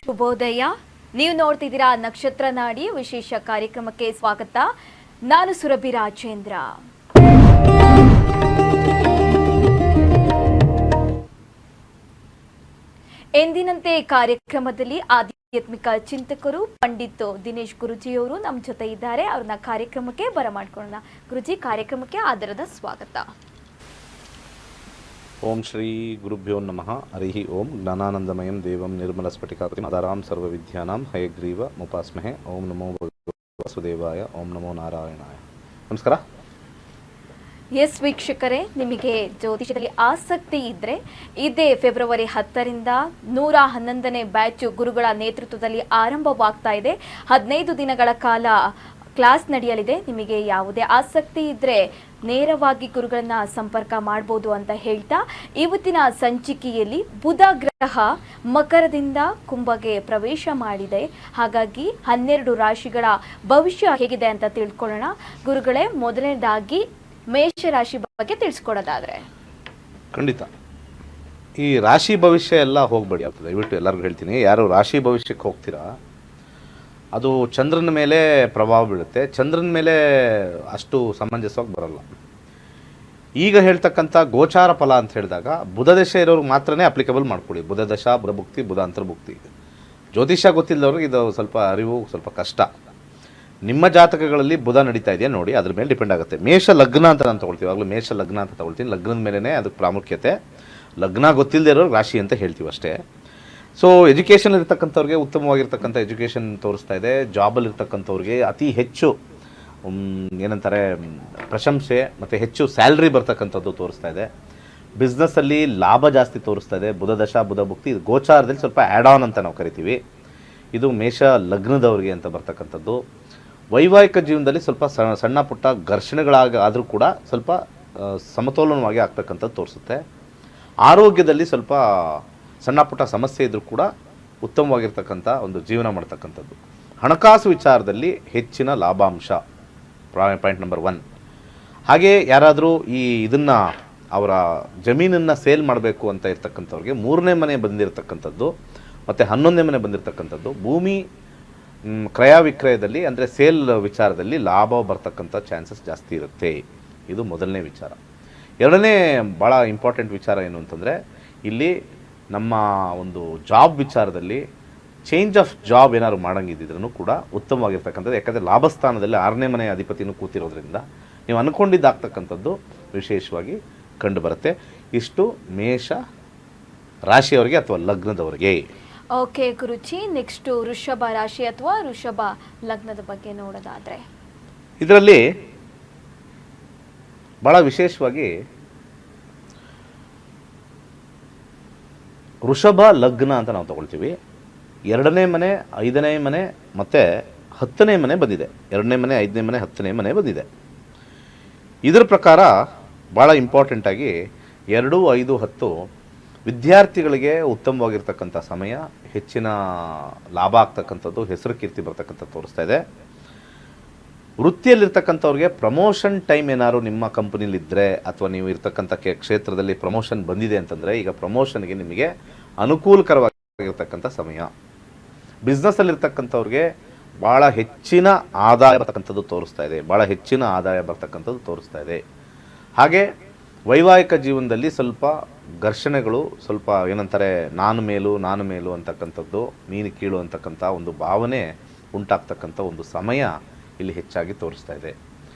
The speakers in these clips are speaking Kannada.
ಶುಭೋದಯ. ನೀವು ನೋಡ್ತಿದ್ದೀರಾ ನಕ್ಷತ್ರ ನಾಡಿ ವಿಶೇಷ ಕಾರ್ಯಕ್ರಮಕ್ಕೆ ಸ್ವಾಗತ. ನಾನು ಸುರಭಿ ರಾಜೇಂದ್ರ. ಎಂದಿನಂತೆ ಕಾರ್ಯಕ್ರಮದಲ್ಲಿ ಆಧ್ಯಾತ್ಮಿಕ ಚಿಂತಕರು ಪಂಡಿತ್ ದಿನೇಶ್ ಗುರುಜಿಯವರು ನಮ್ಮ ಜೊತೆ ಇದ್ದಾರೆ. ಅವ್ರನ್ನ ಕಾರ್ಯಕ್ರಮಕ್ಕೆ ಬರಮಾಡ್ಕೊಳ್ಳೋಣ. ಗುರುಜಿ, ಕಾರ್ಯಕ್ರಮಕ್ಕೆ ಆದರದ ಸ್ವಾಗತ. ಓಂ ಶ್ರೀ ಗುರುಭ್ಯೋ ನಮಃ. ಹರಿ ಓಂ. ಜ್ಞಾನಾನಂದಮಯಂ ದೇವಂ ನಿರ್ಮಲ ಸ್ಫಟಿಕಾಕೃತಿಂ ಆಧಾರಾಂ ಸರ್ವವಿದ್ಯಾನಾಂ ಹಯಗ್ರೀವ ಮುಪಾಸ್ಮಹೆ. ಓಂ ನಮೋ ವಾಸುದೇವಾಯ. ಓಂ ನಮೋ ನಾರಾಯಣಾಯ. ನಮಸ್ಕಾರ. ಎಸ್ ವೀಕ್ಷಕರೇ, ನಿಮಗೆ ಜ್ಯೋತಿಷದಲ್ಲಿ ಆಸಕ್ತಿ ಇದ್ದರೆ ಇದೇ ಫೆಬ್ರವರಿ 10ರಿಂದ 111ನೇ ಬ್ಯಾಚ್ ಗುರುಗಳ ನೇತೃತ್ವದಲ್ಲಿ ಆರಂಭವಾಗ್ತಾ ಇದೆ. 15 ದಿನಗಳ ಕಾಲ ಕ್ಲಾಸ್ ನಡೆಯಲಿದೆ. ನಿಮಗೆ ಯಾವುದೇ ಆಸಕ್ತಿ ಇದ್ದರೆ ನೇರವಾಗಿ ಗುರುಗಳನ್ನ ಸಂಪರ್ಕ ಮಾಡಬಹುದು ಅಂತ ಹೇಳ್ತಾ, ಇವತ್ತಿನ ಸಂಚಿಕೆಯಲ್ಲಿ ಬುಧ ಗ್ರಹ ಮಕರದಿಂದ ಕುಂಭಗೆ ಪ್ರವೇಶ ಮಾಡಿದೆ. ಹಾಗಾಗಿ 12 ರಾಶಿಗಳ ಭವಿಷ್ಯ ಹೇಗಿದೆ ಅಂತ ತಿಳ್ಕೊಳ್ಳೋಣ. ಗುರುಗಳೇ, ಮೊದಲನೇದಾಗಿ ಮೇಷರಾಶಿ ಬಗ್ಗೆ ತಿಳಿಸ್ಕೊಡೋದಾದ್ರೆ. ಖಂಡಿತ ಈ ರಾಶಿ ಭವಿಷ್ಯ ಎಲ್ಲ ಹೋಗ್ಬೇಡಿ ಆಗ್ತದೆ. ದಯವಿಟ್ಟು ಎಲ್ಲರಿಗೂ ಹೇಳ್ತೀನಿ, ಯಾರು ರಾಶಿ ಭವಿಷ್ಯಕ್ಕೆ ಹೋಗ್ತೀರಾ ಅದು ಚಂದ್ರನ ಮೇಲೆ ಪ್ರಭಾವ ಬೀಳುತ್ತೆ. ಚಂದ್ರನ ಮೇಲೆ ಅಷ್ಟು ಸಮಂಜಸವಾಗಿ ಬರಲ್ಲ. ಈಗ ಹೇಳ್ತಕ್ಕಂಥ ಗೋಚಾರ ಫಲ ಅಂತ ಹೇಳಿದಾಗ ಬುಧ ದಶೆ ಇರೋರಿಗೆ ಮಾತ್ರನೇ ಅಪ್ಲಿಕಬಲ್ ಮಾಡ್ಕೊಳ್ಳಿ. ಬುಧ ದಶಾ, ಬುಧ ಭುಕ್ತಿ, ಬುಧ ಅಂತರ್ಭುಕ್ತಿ. ಜ್ಯೋತಿಷ್ಯ ಗೊತ್ತಿಲ್ಲದವ್ರಿಗೆ ಇದು ಸ್ವಲ್ಪ ಅರಿವು ಸ್ವಲ್ಪ ಕಷ್ಟ. ನಿಮ್ಮ ಜಾತಕಗಳಲ್ಲಿ ಬುಧ ನಡೀತಾ ಇದೆಯಾ ನೋಡಿ, ಅದ್ರ ಮೇಲೆ ಡಿಪೆಂಡ್ ಆಗುತ್ತೆ. ಮೇಷ ಲಗ್ನ ಅಂತ ನಾನು ತೊಗೊಳ್ತೀವಿ. ಆಗಲೂ ಮೇಷ ಲಗ್ನ ಅಂತ ತೊಗೊಳ್ತೀನಿ. ಲಗ್ನದ ಮೇಲೇ ಅದಕ್ಕೆ ಪ್ರಾಮುಖ್ಯತೆ. ಲಗ್ನ ಗೊತ್ತಿಲ್ಲದೆ ಇರೋರಿಗೆ ರಾಶಿ ಅಂತ ಹೇಳ್ತೀವಿ ಅಷ್ಟೇ. ಸೊ ಎಜುಕೇಷನ್ ಇರ್ತಕ್ಕಂಥವ್ರಿಗೆ ಉತ್ತಮವಾಗಿರ್ತಕ್ಕಂಥ ಎಜುಕೇಷನ್ ತೋರಿಸ್ತಾ ಇದೆ. ಜಾಬಲ್ಲಿ ಇರ್ತಕ್ಕಂಥವ್ರಿಗೆ ಅತಿ ಹೆಚ್ಚು ಏನಂತಾರೆ ಪ್ರಶಂಸೆ ಮತ್ತು ಹೆಚ್ಚು ಸ್ಯಾಲ್ರಿ ಬರ್ತಕ್ಕಂಥದ್ದು ತೋರಿಸ್ತಾ ಇದೆ. ಬಿಸ್ನೆಸ್ಸಲ್ಲಿ ಲಾಭ ಜಾಸ್ತಿ ತೋರಿಸ್ತಾ ಇದೆ. ಬುಧ ದಶಾ, ಬುಧ ಭುಕ್ತಿ. ಇದು ಗೋಚಾರದಲ್ಲಿ ಸ್ವಲ್ಪ ಆ್ಯಡ್ ಆನ್ ಅಂತ ನಾವು ಕರಿತೀವಿ. ಇದು ಮೇಷ ಲಗ್ನದವ್ರಿಗೆ ಅಂತ ಬರ್ತಕ್ಕಂಥದ್ದು. ವೈವಾಹಿಕ ಜೀವನದಲ್ಲಿ ಸ್ವಲ್ಪ ಸಣ್ಣ ಪುಟ್ಟ ಘರ್ಷಣೆಗಳಾದರೂ ಕೂಡ ಸ್ವಲ್ಪ ಸಮತೋಲನವಾಗಿ ಆಗ್ತಕ್ಕಂಥದ್ದು ತೋರಿಸುತ್ತೆ. ಆರೋಗ್ಯದಲ್ಲಿ ಸ್ವಲ್ಪ ಸಣ್ಣ ಪುಟ್ಟ ಸಮಸ್ಯೆ ಇದ್ದರೂ ಕೂಡ ಉತ್ತಮವಾಗಿರ್ತಕ್ಕಂಥ ಒಂದು ಜೀವನ ಮಾಡ್ತಕ್ಕಂಥದ್ದು. ಹಣಕಾಸು ವಿಚಾರದಲ್ಲಿ ಹೆಚ್ಚಿನ ಲಾಭಾಂಶ, ಪಾಯಿಂಟ್ ನಂಬರ್ 1. ಹಾಗೆ ಯಾರಾದರೂ ಇದನ್ನು ಅವರ ಜಮೀನನ್ನು ಸೇಲ್ ಮಾಡಬೇಕು ಅಂತ ಇರ್ತಕ್ಕಂಥವ್ರಿಗೆ 3ನೇ ಮನೆ ಬಂದಿರತಕ್ಕಂಥದ್ದು ಮತ್ತು 11ನೇ ಮನೆ ಬಂದಿರತಕ್ಕಂಥದ್ದು. ಭೂಮಿ ಕ್ರಯ ವಿಕ್ರಯದಲ್ಲಿ ಅಂದರೆ ಸೇಲ್ ವಿಚಾರದಲ್ಲಿ ಲಾಭ ಬರ್ತಕ್ಕಂಥ ಚಾನ್ಸಸ್ ಜಾಸ್ತಿ ಇರುತ್ತೆ. ಇದು ಮೊದಲನೇ ವಿಚಾರ. ಎರಡನೇ ಭಾಳ ಇಂಪಾರ್ಟೆಂಟ್ ವಿಚಾರ ಏನು ಅಂತಂದರೆ, ಇಲ್ಲಿ ನಮ್ಮ ಒಂದು ಜಾಬ್ ವಿಚಾರದಲ್ಲಿ ಚೇಂಜ್ ಆಫ್ ಜಾಬ್ ಏನಾದ್ರು ಮಾಡೋಂಗಿದ್ರೂ ಕೂಡ ಉತ್ತಮವಾಗಿರ್ತಕ್ಕಂಥದ್ದು. ಯಾಕಂದರೆ ಲಾಭಸ್ಥಾನದಲ್ಲಿ 6ನೇ ಮನೆ ಅಧಿಪತಿನೂ ಕೂತಿರೋದ್ರಿಂದ ನೀವು ಅಂದ್ಕೊಂಡಿದ್ದಾಗ್ತಕ್ಕಂಥದ್ದು ವಿಶೇಷವಾಗಿ ಕಂಡು ಬರುತ್ತೆ. ಇಷ್ಟು ಮೇಷ ರಾಶಿಯವರಿಗೆ ಅಥವಾ ಲಗ್ನದವರಿಗೆ. ಓಕೆ ಗುರುಜಿ, ನೆಕ್ಸ್ಟ್ ವೃಷಭ ರಾಶಿ ಅಥವಾ ವೃಷಭ ಲಗ್ನದ ಬಗ್ಗೆ ನೋಡೋದಾದ್ರೆ, ಇದರಲ್ಲಿ ಭಾಳ ವಿಶೇಷವಾಗಿ ವೃಷಭ ಲಗ್ನ ಅಂತ ನಾವು ತಗೊಳ್ತೀವಿ. 2ನೇ ಮನೆ, 5ನೇ ಮನೆ ಮತ್ತು 10ನೇ ಮನೆ ಬಂದಿದೆ. 2ನೇ ಮನೆ, 5ನೇ ಮನೆ, 10ನೇ ಮನೆ ಬಂದಿದೆ. ಇದರ ಪ್ರಕಾರ ಭಾಳ ಇಂಪಾರ್ಟೆಂಟಾಗಿ 2, 5, 10 ವಿದ್ಯಾರ್ಥಿಗಳಿಗೆ ಉತ್ತಮವಾಗಿರ್ತಕ್ಕಂಥ ಸಮಯ. ಹೆಚ್ಚಿನ ಲಾಭ ಆಗ್ತಕ್ಕಂಥದ್ದು, ಹೆಸರು ಕೀರ್ತಿ ಬರ್ತಕ್ಕಂಥದ್ದು ತೋರಿಸ್ತಾ ಇದೆ. ವೃತ್ತಿಯಲ್ಲಿರ್ತಕ್ಕಂಥವ್ರಿಗೆ ಪ್ರಮೋಷನ್ ಟೈಮ್ ಏನಾದ್ರು ನಿಮ್ಮ ಕಂಪನಿಲಿದ್ದರೆ ಅಥವಾ ನೀವು ಇರ್ತಕ್ಕಂಥ ಕ್ಷೇತ್ರದಲ್ಲಿ ಪ್ರಮೋಷನ್ ಬಂದಿದೆ ಅಂತಂದರೆ ಈಗ ಪ್ರಮೋಷನ್ಗೆ ನಿಮಗೆ ಅನುಕೂಲಕರವಾಗಿರ್ತಕ್ಕಂಥ ಸಮಯ. ಬಿಸ್ನೆಸ್ಸಲ್ಲಿರ್ತಕ್ಕಂಥವ್ರಿಗೆ ಭಾಳ ಹೆಚ್ಚಿನ ಆದಾಯ ಬರ್ತಕ್ಕಂಥದ್ದು ತೋರಿಸ್ತಾ ಇದೆ. ಭಾಳ ಹೆಚ್ಚಿನ ಆದಾಯ ಬರ್ತಕ್ಕಂಥದ್ದು ತೋರಿಸ್ತಾ ಇದೆ. ಹಾಗೆ ವೈವಾಹಿಕ ಜೀವನದಲ್ಲಿ ಸ್ವಲ್ಪ ಘರ್ಷಣೆಗಳು, ಸ್ವಲ್ಪ ಏನಂತಾರೆ ನಾನು ಮೇಲು ಅಂತಕ್ಕಂಥದ್ದು, ನೀನು ಕೀಳು ಅಂತಕ್ಕಂಥ ಒಂದು ಭಾವನೆ ಉಂಟಾಗ್ತಕ್ಕಂಥ ಒಂದು ಸಮಯ ಇಲ್ಲಿ ಹೆಚ್ಚಾಗಿ ತೋರಿಸ್ತಾ ಇದೆ.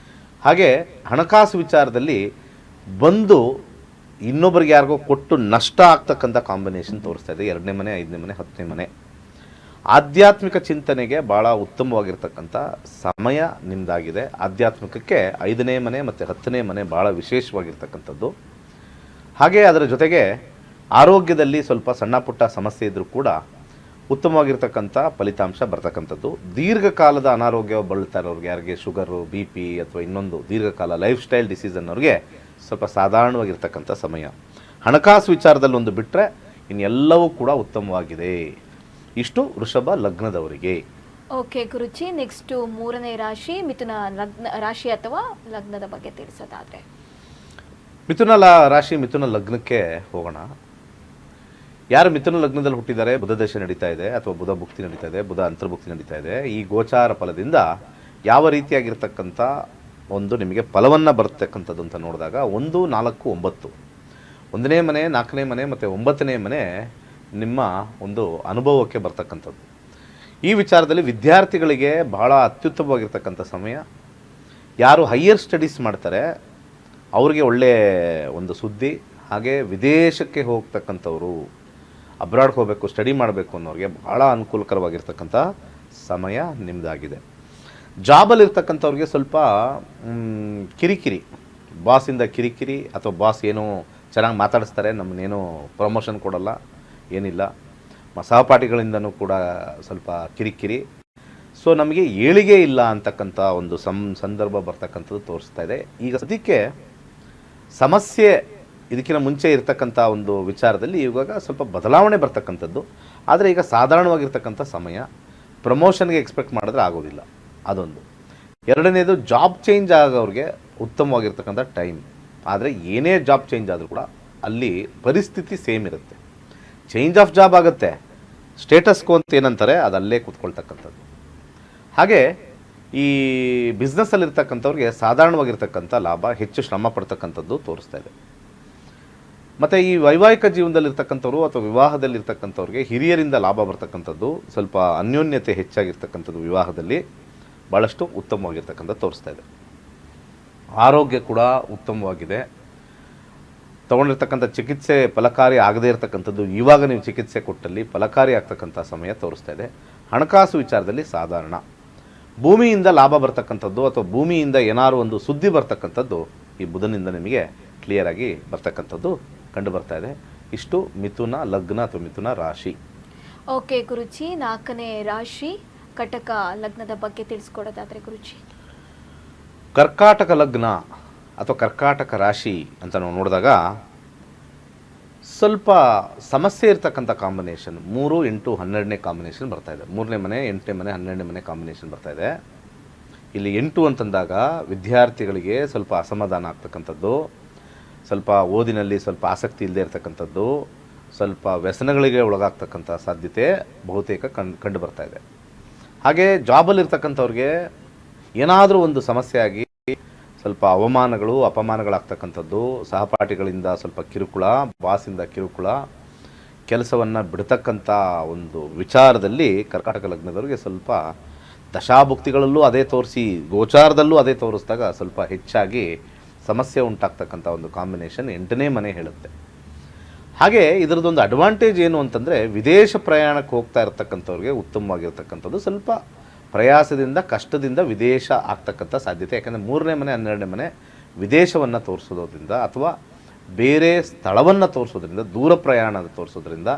ಹಾಗೆ ಹಣಕಾಸು ವಿಚಾರದಲ್ಲಿ ಬಂದು ಇನ್ನೊಬ್ಬರಿಗೆ ಯಾರಿಗೋ ಕೊಟ್ಟು ನಷ್ಟ ಆಗ್ತಕ್ಕಂಥ ಕಾಂಬಿನೇಷನ್ ತೋರಿಸ್ತಾ ಇದೆ. 2ನೇ ಮನೆ, 5ನೇ ಮನೆ, 10ನೇ ಮನೆ. ಆಧ್ಯಾತ್ಮಿಕ ಚಿಂತನೆಗೆ ಭಾಳ ಉತ್ತಮವಾಗಿರ್ತಕ್ಕಂಥ ಸಮಯ ನಿಮ್ಮದಾಗಿದೆ. ಆಧ್ಯಾತ್ಮಿಕಕ್ಕೆ 5ನೇ ಮನೆ ಮತ್ತು 10ನೇ ಮನೆ ಭಾಳ ವಿಶೇಷವಾಗಿರ್ತಕ್ಕಂಥದ್ದು. ಹಾಗೆ ಅದರ ಜೊತೆಗೆ ಆರೋಗ್ಯದಲ್ಲಿ ಸ್ವಲ್ಪ ಸಣ್ಣ ಪುಟ್ಟ ಸಮಸ್ಯೆ ಇದ್ದರೂ ಕೂಡ ಉತ್ತಮವಾಗಿರ್ತಕ್ಕಂಥ ಫಲಿತಾಂಶ ಬರ್ತಕ್ಕಂಥದ್ದು. ದೀರ್ಘಕಾಲದ ಅನಾರೋಗ್ಯ ಬಳಲ್ತಾ ಇರೋರಿಗೆ, ಯಾರಿಗೆ ಶುಗರು, BP ಅಥವಾ ಇನ್ನೊಂದು ದೀರ್ಘಕಾಲ ಲೈಫ್ ಸ್ಟೈಲ್ ಡಿಸೀಸ್ ಅನ್ನೋರಿಗೆ ಸ್ವಲ್ಪ ಸಾಧಾರಣವಾಗಿರ್ತಕ್ಕಂಥ ಸಮಯ. ಹಣಕಾಸು ವಿಚಾರದಲ್ಲಿ ಒಂದು ಬಿಟ್ಟರೆ ಇನ್ನೆಲ್ಲವೂ ಕೂಡ ಉತ್ತಮವಾಗಿದೆ. ಇಷ್ಟು ವೃಷಭ ಲಗ್ನದವರಿಗೆ. ಓಕೆ ಗುರುಜಿ, ನೆಕ್ಸ್ಟ್ ಮೂರನೇ ರಾಶಿ ಮಿಥುನ ರಾಶಿ ಅಥವಾ ಲಗ್ನದ ಬಗ್ಗೆ ತಿಳಿಸೋದಾದ್ರೆ. ಮಿಥುನ ರಾಶಿ ಮಿಥುನ ಲಗ್ನಕ್ಕೆ ಹೋಗೋಣ. ಯಾರು ಮಿಥುನ ಲಗ್ನದಲ್ಲಿ ಹುಟ್ಟಿದ್ದಾರೆ, ಬುಧ ದಶೆ ನಡೀತಾ ಇದೆ ಅಥವಾ ಬುಧ ಭುಕ್ತಿ ನಡೀತಾ ಇದೆ, ಬುಧ ಅಂತರ್ಭುಕ್ತಿ ನಡೀತಾ ಇದೆ, ಈ ಗೋಚಾರ ಫಲದಿಂದ ಯಾವ ರೀತಿಯಾಗಿರ್ತಕ್ಕಂಥ ಒಂದು ನಿಮಗೆ ಫಲವನ್ನು ಬರ್ತಕ್ಕಂಥದ್ದು ಅಂತ ನೋಡಿದಾಗ 1, 4, 9 1ನೇ ಮನೆ, 4ನೇ ಮನೆ ಮತ್ತು 9ನೇ ಮನೆ ನಿಮ್ಮ ಒಂದು ಅನುಭವಕ್ಕೆ ಬರ್ತಕ್ಕಂಥದ್ದು. ಈ ವಿಚಾರದಲ್ಲಿ ವಿದ್ಯಾರ್ಥಿಗಳಿಗೆ ಬಹಳ ಅತ್ಯುತ್ತಮವಾಗಿರ್ತಕ್ಕಂಥ ಸಮಯ. ಯಾರು ಹೈಯರ್ ಸ್ಟಡೀಸ್ ಮಾಡ್ತಾರೆ ಅವ್ರಿಗೆ ಒಳ್ಳೆಯ ಒಂದು ಸುದ್ದಿ. ಹಾಗೆ ವಿದೇಶಕ್ಕೆ ಹೋಗ್ತಕ್ಕಂಥವ್ರು, ಅಬ್ರಾಡ್ಗೆ ಹೋಗಬೇಕು, ಸ್ಟಡಿ ಮಾಡಬೇಕು ಅನ್ನೋರಿಗೆ ಭಾಳ ಅನುಕೂಲಕರವಾಗಿರ್ತಕ್ಕಂಥ ಸಮಯ ನಿಮ್ಮದಾಗಿದೆ. ಜಾಬಲ್ಲಿರ್ತಕ್ಕಂಥವ್ರಿಗೆ ಸ್ವಲ್ಪ ಕಿರಿಕಿರಿ, ಬಾಸಿಂದ ಕಿರಿಕಿರಿ, ಅಥವಾ ಬಾಸ್ ಏನೋ ಚೆನ್ನಾಗಿ ಮಾತಾಡಿಸ್ತಾರೆ, ನಮ್ಮನ್ನೇನೋ ಪ್ರಮೋಷನ್ ಕೊಡಲ್ಲ, ಏನಿಲ್ಲ. ಸಹಪಾಠಿಗಳಿಂದನೂ ಕೂಡ ಸ್ವಲ್ಪ ಕಿರಿಕಿರಿ. ಸೊ ನಮಗೆ ಏಳಿಗೆ ಇಲ್ಲ ಅಂತಕ್ಕಂಥ ಒಂದು ಸಂದರ್ಭ ಬರ್ತಕ್ಕಂಥದ್ದು ತೋರಿಸ್ತಾ ಇದೆ. ಈಗ ಸದ್ಯಕ್ಕೆ ಸಮಸ್ಯೆ ಇದಕ್ಕಿಂತ ಮುಂಚೆ ಇರತಕ್ಕಂಥ ಒಂದು ವಿಚಾರದಲ್ಲಿ ಇವಾಗ ಸ್ವಲ್ಪ ಬದಲಾವಣೆ ಬರ್ತಕ್ಕಂಥದ್ದು. ಆದರೆ ಈಗ ಸಾಧಾರಣವಾಗಿರ್ತಕ್ಕಂಥ ಸಮಯ. ಪ್ರಮೋಷನ್ಗೆ ಎಕ್ಸ್ಪೆಕ್ಟ್ ಮಾಡಿದ್ರೆ ಆಗೋದಿಲ್ಲ, ಅದೊಂದು. ಎರಡನೇದು, ಜಾಬ್ ಚೇಂಜ್ ಆಗೋರಿಗೆ ಉತ್ತಮವಾಗಿರ್ತಕ್ಕಂಥ ಟೈಮ್. ಆದರೆ ಏನೇ ಜಾಬ್ ಚೇಂಜ್ ಆದರೂ ಕೂಡ ಅಲ್ಲಿ ಪರಿಸ್ಥಿತಿ ಸೇಮ್ ಇರುತ್ತೆ. ಚೇಂಜ್ ಆಫ್ ಜಾಬ್ ಆಗುತ್ತೆ, ಸ್ಟೇಟಸ್ಗೂ ಅಂತ ಏನಂತಾರೆ ಅದು ಅಲ್ಲೇ ಕೂತ್ಕೊಳ್ತಕ್ಕಂಥದ್ದು. ಹಾಗೆ ಈ ಬಿಸ್ನೆಸ್ಸಲ್ಲಿರ್ತಕ್ಕಂಥವ್ರಿಗೆ ಸಾಧಾರಣವಾಗಿರ್ತಕ್ಕಂಥ ಲಾಭ, ಹೆಚ್ಚು ಶ್ರಮ ಪಡ್ತಕ್ಕಂಥದ್ದು ತೋರಿಸ್ತಾ ಇದೆ. ಮತ್ತು ಈ ವೈವಾಹಿಕ ಜೀವನದಲ್ಲಿರ್ತಕ್ಕಂಥವ್ರು ಅಥವಾ ವಿವಾಹದಲ್ಲಿರ್ತಕ್ಕಂಥವ್ರಿಗೆ ಹಿರಿಯರಿಂದ ಲಾಭ ಬರ್ತಕ್ಕಂಥದ್ದು, ಸ್ವಲ್ಪ ಅನ್ಯೋನ್ಯತೆ ಹೆಚ್ಚಾಗಿರ್ತಕ್ಕಂಥದ್ದು ವಿವಾಹದಲ್ಲಿ ಭಾಳಷ್ಟು ಉತ್ತಮವಾಗಿರ್ತಕ್ಕಂಥ ತೋರಿಸ್ತಾ ಇದೆ. ಆರೋಗ್ಯ ಕೂಡ ಉತ್ತಮವಾಗಿದೆ. ತೊಗೊಂಡಿರ್ತಕ್ಕಂಥ ಚಿಕಿತ್ಸೆ ಫಲಕಾರಿ ಆಗದೇ ಇರತಕ್ಕಂಥದ್ದು ಇವಾಗ ನೀವು ಚಿಕಿತ್ಸೆ ಕೊಟ್ಟಲ್ಲಿ ಫಲಕಾರಿ ಆಗ್ತಕ್ಕಂಥ ಸಮಯ ತೋರಿಸ್ತಾ ಇದೆ. ಹಣಕಾಸು ವಿಚಾರದಲ್ಲಿ ಸಾಧಾರಣ. ಭೂಮಿಯಿಂದ ಲಾಭ ಬರ್ತಕ್ಕಂಥದ್ದು ಅಥವಾ ಭೂಮಿಯಿಂದ ಏನಾದ್ರು ಒಂದು ಸುದ್ದಿ ಬರ್ತಕ್ಕಂಥದ್ದು ಈ ಬುಧನಿಂದ ನಿಮಗೆ ಕ್ಲಿಯರಾಗಿ ಬರ್ತಕ್ಕಂಥದ್ದು ಕಂಡು ಬರ್ತಾ ಇದೆ. ಇಷ್ಟು ಮಿಥುನ ಲಗ್ನ ಅಥವಾ ಮಿಥುನ ರಾಶಿ. ಓಕೆ ಗುರುಜಿ, 4ನೇ ರಾಶಿ ಕಟಕ ಲಗ್ನದ ಬಗ್ಗೆ ತಿಳಿಸ್ಕೊಡೋದಾದ್ರೆ ಗುರುಜಿ. ಕರ್ಕಾಟಕ ಲಗ್ನ ಅಥವಾ ಕರ್ಕಾಟಕ ರಾಶಿ ಅಂತ ನಾವು ನೋಡಿದಾಗ ಸ್ವಲ್ಪ ಸಮಸ್ಯೆ ಇರ್ತಕ್ಕಂಥ ಕಾಂಬಿನೇಷನ್. 3, 8, 12ನೇ ಕಾಂಬಿನೇಷನ್ ಬರ್ತಾ ಇದೆ. 3ನೇ ಮನೆ, 8ನೇ ಮನೆ, 12ನೇ ಮನೆ ಕಾಂಬಿನೇಷನ್ ಬರ್ತಾ ಇದೆ. ಇಲ್ಲಿ 8 ಅಂತಂದಾಗ ವಿದ್ಯಾರ್ಥಿಗಳಿಗೆ ಸ್ವಲ್ಪ ಅಸಮಾಧಾನ ಆಗ್ತಕ್ಕಂಥದ್ದು, ಸ್ವಲ್ಪ ಓದಿನಲ್ಲಿ ಸ್ವಲ್ಪ ಆಸಕ್ತಿ ಇಲ್ಲದೆ ಇರತಕ್ಕಂಥದ್ದು, ಸ್ವಲ್ಪ ವ್ಯಸನಗಳಿಗೆ ಒಳಗಾಗ್ತಕ್ಕಂಥ ಸಾಧ್ಯತೆ ಬಹುತೇಕ ಕಂಡು ಬರ್ತಾ ಇದೆ. ಹಾಗೆ ಜಾಬಲ್ಲಿರ್ತಕ್ಕಂಥವ್ರಿಗೆ ಏನಾದರೂ ಒಂದು ಸಮಸ್ಯೆ ಆಗಿ ಸ್ವಲ್ಪ ಅವಮಾನಗಳು ಅಪಮಾನಗಳಾಗ್ತಕ್ಕಂಥದ್ದು, ಸಹಪಾಠಿಗಳಿಂದ ಸ್ವಲ್ಪ ಕಿರುಕುಳ, ಬಾಸಿಂದ ಕಿರುಕುಳ, ಕೆಲಸವನ್ನು ಬಿಡ್ತಕ್ಕಂಥ ಒಂದು ವಿಚಾರದಲ್ಲಿ ಕರ್ಕಾಟಕ ಲಗ್ನದವರಿಗೆ ಸ್ವಲ್ಪ ದಶಾಭುಕ್ತಿಗಳಲ್ಲೂ ಅದೇ ತೋರಿಸಿ ಗೋಚಾರದಲ್ಲೂ ಅದೇ ತೋರಿಸಿದಾಗ ಸ್ವಲ್ಪ ಹೆಚ್ಚಾಗಿ ಸಮಸ್ಯೆ ಉಂಟಾಗ್ತಕ್ಕಂಥ ಒಂದು ಕಾಂಬಿನೇಷನ್ 8ನೇ ಮನೆ ಹೇಳುತ್ತೆ. ಹಾಗೆ ಇದರದೊಂದು ಅಡ್ವಾಂಟೇಜ್ ಏನು ಅಂತಂದರೆ, ವಿದೇಶ ಪ್ರಯಾಣಕ್ಕೆ ಹೋಗ್ತಾ ಇರತಕ್ಕಂಥವ್ರಿಗೆ ಉತ್ತಮವಾಗಿರ್ತಕ್ಕಂಥದ್ದು. ಸ್ವಲ್ಪ ಪ್ರಯಾಸದಿಂದ ಕಷ್ಟದಿಂದ ವಿದೇಶ ಆಗ್ತಕ್ಕಂಥ ಸಾಧ್ಯತೆ. ಯಾಕಂದರೆ 3ನೇ ಮನೆ 12ನೇ ಮನೆ ವಿದೇಶವನ್ನು ತೋರಿಸೋದ್ರಿಂದ ಅಥವಾ ಬೇರೆ ಸ್ಥಳವನ್ನು ತೋರಿಸೋದ್ರಿಂದ, ದೂರ ಪ್ರಯಾಣ ತೋರಿಸೋದ್ರಿಂದ,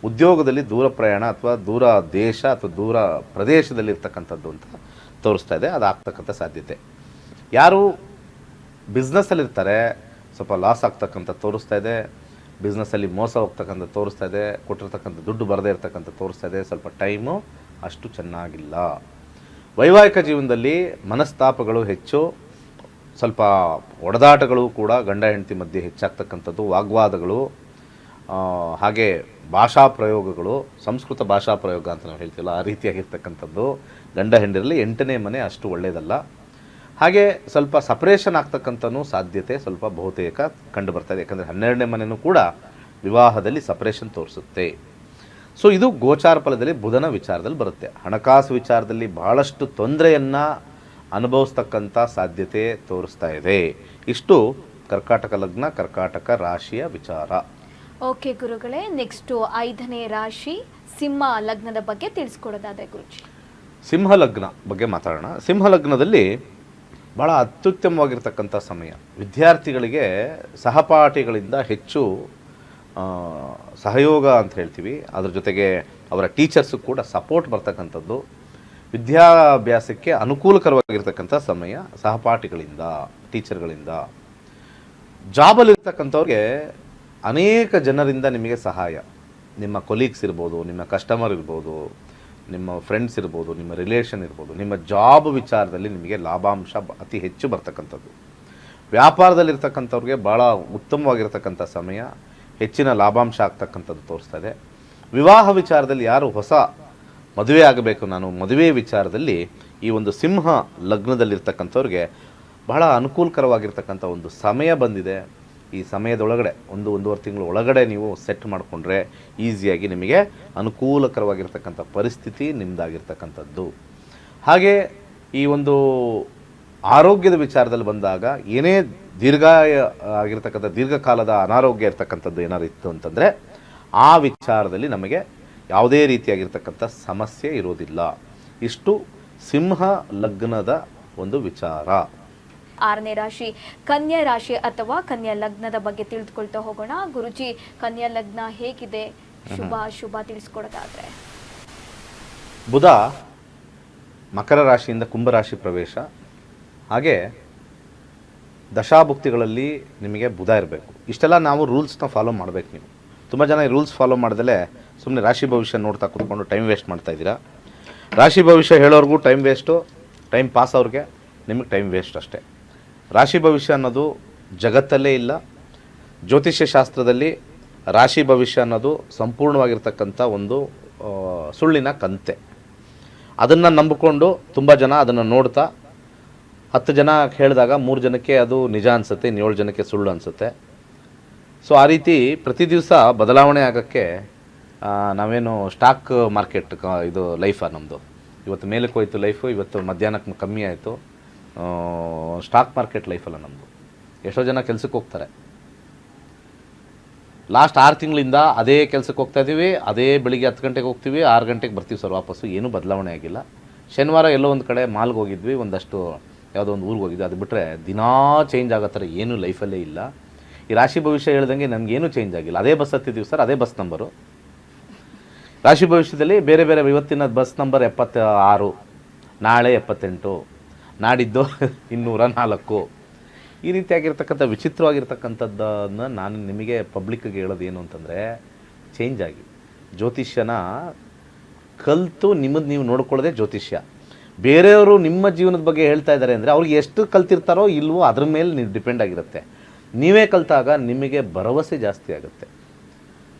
ಉದ್ಯೋಗದಲ್ಲಿ ದೂರ ಪ್ರಯಾಣ ಅಥವಾ ದೂರ ದೇಶ ಅಥವಾ ದೂರ ಪ್ರದೇಶದಲ್ಲಿ ಇರ್ತಕ್ಕಂಥದ್ದು ಅಂತ ತೋರಿಸ್ತಾ ಇದೆ. ಅದು ಆಗ್ತಕ್ಕಂಥ ಸಾಧ್ಯತೆ. ಯಾರು ಬಿಸ್ನೆಸ್ಸಲ್ಲಿರ್ತಾರೆ ಸ್ವಲ್ಪ ಲಾಸ್ ಆಗ್ತಕ್ಕಂಥ ತೋರಿಸ್ತಾ ಇದೆ. ಬಿಸ್ನೆಸ್ಸಲ್ಲಿ ಮೋಸ ಹೋಗ್ತಕ್ಕಂಥ ತೋರಿಸ್ತಾ ಇದೆ. ಕೊಟ್ಟಿರ್ತಕ್ಕಂಥ ದುಡ್ಡು ಬರದೇ ಇರ್ತಕ್ಕಂಥ ತೋರಿಸ್ತಾ ಇದೆ. ಸ್ವಲ್ಪ ಟೈಮು ಅಷ್ಟು ಚೆನ್ನಾಗಿಲ್ಲ. ವೈವಾಹಿಕ ಜೀವನದಲ್ಲಿ ಮನಸ್ತಾಪಗಳು ಹೆಚ್ಚು, ಸ್ವಲ್ಪ ಒಡೆದಾಟಗಳು ಕೂಡ ಗಂಡ ಹೆಂಡತಿ ಮಧ್ಯೆ ಹೆಚ್ಚಾಗ್ತಕ್ಕಂಥದ್ದು, ವಾಗ್ವಾದಗಳು, ಹಾಗೆ ಭಾಷಾ ಪ್ರಯೋಗಗಳು, ಸಂಸ್ಕೃತ ಭಾಷಾ ಪ್ರಯೋಗ ಅಂತ ನಾವು ಹೇಳ್ತೀವಲ್ಲ ಆ ರೀತಿಯಾಗಿರ್ತಕ್ಕಂಥದ್ದು ಗಂಡ ಹೆಂಡರಲ್ಲಿ 8ನೇ ಮನೆ ಅಷ್ಟು ಒಳ್ಳೆಯದಲ್ಲ. ಹಾಗೆ ಸ್ವಲ್ಪ ಸಪ್ರೇಷನ್ ಆಗ್ತಕ್ಕಂಥನೂ ಸಾಧ್ಯತೆ ಸ್ವಲ್ಪ ಬಹುತೇಕ ಕಂಡು ಬರ್ತಾಯಿದೆ. ಯಾಕಂದರೆ 12ನೇ ಮನೆಯೂ ಕೂಡ ವಿವಾಹದಲ್ಲಿ ಸಪ್ರೇಷನ್ ತೋರಿಸುತ್ತೆ. ಸೊ ಇದು ಗೋಚಾರ ಫಲದಲ್ಲಿ ಬುಧನ ವಿಚಾರದಲ್ಲಿ ಬರುತ್ತೆ. ಹಣಕಾಸು ವಿಚಾರದಲ್ಲಿ ಬಹಳಷ್ಟು ತೊಂದರೆಯನ್ನು ಅನುಭವಿಸ್ತಕ್ಕಂಥ ಸಾಧ್ಯತೆ ತೋರಿಸ್ತಾ ಇದೆ. ಇಷ್ಟು ಕರ್ಕಾಟಕ ಲಗ್ನ ಕರ್ಕಾಟಕ ರಾಶಿಯ ವಿಚಾರ. ಓಕೆ ಗುರುಗಳೇ, ನೆಕ್ಸ್ಟು 5ನೇ ರಾಶಿ ಸಿಂಹ ಲಗ್ನದ ಬಗ್ಗೆ ತಿಳಿಸ್ಕೊಡೋದಾದ್ರೆ ಗುರುಜಿ. ಸಿಂಹ ಲಗ್ನ ಬಗ್ಗೆ ಮಾತಾಡೋಣ. ಸಿಂಹ ಲಗ್ನದಲ್ಲಿ ಭಾಳ ಅತ್ಯುತ್ತಮವಾಗಿರ್ತಕ್ಕಂಥ ಸಮಯ. ವಿದ್ಯಾರ್ಥಿಗಳಿಗೆ ಸಹಪಾಠಿಗಳಿಂದ ಹೆಚ್ಚು ಸಹಯೋಗ ಅಂತ ಹೇಳ್ತೀವಿ. ಅದ್ರ ಜೊತೆಗೆ ಅವರ ಟೀಚರ್ಸು ಕೂಡ ಸಪೋರ್ಟ್ ಬರ್ತಕ್ಕಂಥದ್ದು, ವಿದ್ಯಾಭ್ಯಾಸಕ್ಕೆ ಅನುಕೂಲಕರವಾಗಿರ್ತಕ್ಕಂಥ ಸಮಯ ಸಹಪಾಠಿಗಳಿಂದ, ಟೀಚರ್ಗಳಿಂದ. ಜಾಬಲ್ಲಿರ್ತಕ್ಕಂಥವ್ರಿಗೆ ಅನೇಕ ಜನರಿಂದ ನಿಮಗೆ ಸಹಾಯ, ನಿಮ್ಮ ಕೊಲೀಗ್ಸ್ ಇರ್ಬೋದು, ನಿಮ್ಮ ಕಸ್ಟಮರ್ ಇರ್ಬೋದು, ನಿಮ್ಮ ಫ್ರೆಂಡ್ಸ್ ಇರ್ಬೋದು, ನಿಮ್ಮ ರಿಲೇಷನ್ ಇರ್ಬೋದು, ನಿಮ್ಮ ಜಾಬ್ ವಿಚಾರದಲ್ಲಿ ನಿಮಗೆ ಲಾಭಾಂಶ ಅತಿ ಹೆಚ್ಚು ಬರ್ತಕ್ಕಂಥದ್ದು. ವ್ಯಾಪಾರದಲ್ಲಿರ್ತಕ್ಕಂಥವ್ರಿಗೆ ಭಾಳ ಉತ್ತಮವಾಗಿರ್ತಕ್ಕಂಥ ಸಮಯ, ಹೆಚ್ಚಿನ ಲಾಭಾಂಶ ಆಗ್ತಕ್ಕಂಥದ್ದು ತೋರಿಸ್ತಾ ಇದೆ. ವಿವಾಹ ವಿಚಾರದಲ್ಲಿ ಯಾರು ಹೊಸ ಮದುವೆ ಆಗಬೇಕು, ನಾನು ಮದುವೆ ವಿಚಾರದಲ್ಲಿ ಈ ಒಂದು ಸಿಂಹ ಲಗ್ನದಲ್ಲಿರ್ತಕ್ಕಂಥವ್ರಿಗೆ ಬಹಳ ಅನುಕೂಲಕರವಾಗಿರ್ತಕ್ಕಂಥ ಒಂದು ಸಮಯ ಬಂದಿದೆ. ಈ ಸಮಯದೊಳಗಡೆ ಒಂದೂವರೆ ತಿಂಗಳ ಒಳಗಡೆ ನೀವು ಸೆಟ್ ಮಾಡಿಕೊಂಡ್ರೆ ಈಸಿಯಾಗಿ ನಿಮಗೆ ಅನುಕೂಲಕರವಾಗಿರ್ತಕ್ಕಂಥ ಪರಿಸ್ಥಿತಿ ನಿಮ್ಮದಾಗಿರ್ತಕ್ಕಂಥದ್ದು. ಹಾಗೆ ಈ ಒಂದು ಆರೋಗ್ಯದ ವಿಚಾರದಲ್ಲಿ ಬಂದಾಗ ಏನೇ ದೀರ್ಘಕಾಲದ ಅನಾರೋಗ್ಯ ಇರ್ತಕ್ಕಂಥದ್ದು ಏನಾರು ಇತ್ತು ಅಂತಂದರೆ ಆ ವಿಚಾರದಲ್ಲಿ ನಮಗೆ ಯಾವುದೇ ರೀತಿಯಾಗಿರ್ತಕ್ಕಂಥ ಸಮಸ್ಯೆ ಇರೋದಿಲ್ಲ. ಇಷ್ಟು ಸಿಂಹ ಲಗ್ನದ ಒಂದು ವಿಚಾರ. 6ನೇ ರಾಶಿ ಕನ್ಯಾ ರಾಶಿ ಅಥವಾ ಕನ್ಯಾ ಲಗ್ನದ ಬಗ್ಗೆ ತಿಳಿದುಕೊಳ್ತಾ ಹೋಗೋಣ. ಗುರುಜಿ, ಕನ್ಯಾ ಲಗ್ನ ಹೇಗಿದೆ, ಶುಭ ತಿಳಿಸ್ಕೊಡೋದಾದ್ರೆ? ಬುಧ ಮಕರ ರಾಶಿಯಿಂದ ಕುಂಭರಾಶಿ ಪ್ರವೇಶ. ಹಾಗೆ ದಶಾಭುಕ್ತಿಗಳಲ್ಲಿ ನಿಮಗೆ ಬುಧ ಇರಬೇಕು. ಇಷ್ಟೆಲ್ಲ ನಾವು ರೂಲ್ಸ್ನ ಫಾಲೋ ಮಾಡಬೇಕು. ನೀವು ತುಂಬ ಜನ ಈ ರೂಲ್ಸ್ ಫಾಲೋ ಮಾಡ್ದಲೇ ಸುಮ್ಮನೆ ರಾಶಿ ಭವಿಷ್ಯ ನೋಡ್ತಾ ಕೂತ್ಕೊಂಡು ಟೈಮ್ ವೇಸ್ಟ್ ಮಾಡ್ತಾ ಇದ್ದೀರಾ. ರಾಶಿ ಭವಿಷ್ಯ ಹೇಳೋರ್ಗೂ ಟೈಮ್ ವೇಸ್ಟು, ಟೈಮ್ ಪಾಸ್ ಅವ್ರಿಗೆ, ನಿಮಗೆ ಟೈಮ್ ವೇಸ್ಟ್ ಅಷ್ಟೇ. ರಾಶಿ ಭವಿಷ್ಯ ಅನ್ನೋದು ಜಗತ್ತಲ್ಲೇ ಇಲ್ಲ. ಜ್ಯೋತಿಷ್ಯ ಶಾಸ್ತ್ರದಲ್ಲಿ ರಾಶಿ ಭವಿಷ್ಯ ಅನ್ನೋದು ಸಂಪೂರ್ಣವಾಗಿರ್ತಕ್ಕಂಥ ಒಂದು ಸುಳ್ಳಿನ ಕಂತೆ. ಅದನ್ನು ನಂಬಿಕೊಂಡು ತುಂಬ ಜನ ಅದನ್ನು ನೋಡ್ತಾ 10 ಜನ ಹೇಳಿದಾಗ 3 ಜನಕ್ಕೆ ಅದು ನಿಜ ಅನಿಸುತ್ತೆ, 7 ಜನಕ್ಕೆ ಸುಳ್ಳು ಅನಿಸುತ್ತೆ. ಸೊ ಆ ರೀತಿ ಪ್ರತಿ ದಿವಸ ಬದಲಾವಣೆ ಆಗೋಕ್ಕೆ ನಾವೇನು ಸ್ಟಾಕ್ ಮಾರ್ಕೆಟ್ ಇದು ಲೈಫಾ ನಮ್ಮದು. ಇವತ್ತು ಮೇಲಕ್ಕೆ ಹೋಯ್ತು ಲೈಫು, ಇವತ್ತು ಮಧ್ಯಾಹ್ನಕ್ಕೆ ಕಮ್ಮಿ ಆಯಿತು. ಸ್ಟಾಕ್ ಮಾರ್ಕೆಟ್ ಲೈಫಲ್ಲ ನಮ್ಮದು. ಎಷ್ಟೋ ಜನ ಕೆಲಸಕ್ಕೆ ಹೋಗ್ತಾರೆ, ಲಾಸ್ಟ್ 6 ತಿಂಗಳಿಂದ ಅದೇ ಕೆಲಸಕ್ಕೆ ಹೋಗ್ತಾ ಇದ್ದೀವಿ, ಅದೇ ಬೆಳಿಗ್ಗೆ 10 ಗಂಟೆಗೆ ಹೋಗ್ತೀವಿ, 6 ಗಂಟೆಗೆ ಬರ್ತೀವಿ ಸರ್ ವಾಪಸ್ಸು. ಏನೂ ಬದಲಾವಣೆ ಆಗಿಲ್ಲ. ಶನಿವಾರ ಎಲ್ಲೋ ಒಂದು ಕಡೆ ಮಾಲ್ಗೆ ಹೋಗಿದ್ವಿ, ಒಂದಷ್ಟು ಯಾವುದೋ ಒಂದು ಊರಿಗೆ ಹೋಗಿದ್ವಿ. ಅದು ಬಿಟ್ಟರೆ ದಿನಾ ಚೇಂಜ್ ಆಗೋ ಥರ ಏನೂ ಲೈಫಲ್ಲೇ ಇಲ್ಲ. ಈ ರಾಶಿ ಭವಿಷ್ಯ ಹೇಳ್ದಂಗೆ ನಮಗೇನೂ ಚೇಂಜ್ ಆಗಿಲ್ಲ. ಅದೇ ಬಸ್ ಹತ್ತಿದ್ದೀವಿ ಸರ್, ಅದೇ ಬಸ್ ನಂಬರು. ರಾಶಿ ಭವಿಷ್ಯದಲ್ಲಿ ಬೇರೆ ಬೇರೆ, ಇವತ್ತಿನ ಬಸ್ ನಂಬರ್ 76, ನಾಳೆ 78, ನಾಡಿದ್ದು 204. ಈ ರೀತಿಯಾಗಿರ್ತಕ್ಕಂಥ ವಿಚಿತ್ರವಾಗಿರ್ತಕ್ಕಂಥದ್ದನ್ನು ನಾನು ನಿಮಗೆ ಪಬ್ಲಿಕ್ಗೆ ಹೇಳೋದು ಏನು ಅಂತಂದರೆ, ಚೇಂಜ್ ಆಗಿ ಜ್ಯೋತಿಷ್ಯನ ಕಲಿತು ನಿಮ್ಮದು ನೀವು ನೋಡ್ಕೊಳ್ಳೋದೇ ಜ್ಯೋತಿಷ್ಯ. ಬೇರೆಯವರು ನಿಮ್ಮ ಜೀವನದ ಬಗ್ಗೆ ಹೇಳ್ತಾ ಇದ್ದಾರೆ ಅಂದರೆ ಅವ್ರಿಗೆ ಎಷ್ಟು ಕಲ್ತಿರ್ತಾರೋ ಇಲ್ವೋ ಅದ್ರ ಮೇಲೆ ನೀವು ಡಿಪೆಂಡ್ ಆಗಿರುತ್ತೆ. ನೀವೇ ಕಲಿತಾಗ ನಿಮಗೆ ಭರವಸೆ ಜಾಸ್ತಿ ಆಗುತ್ತೆ.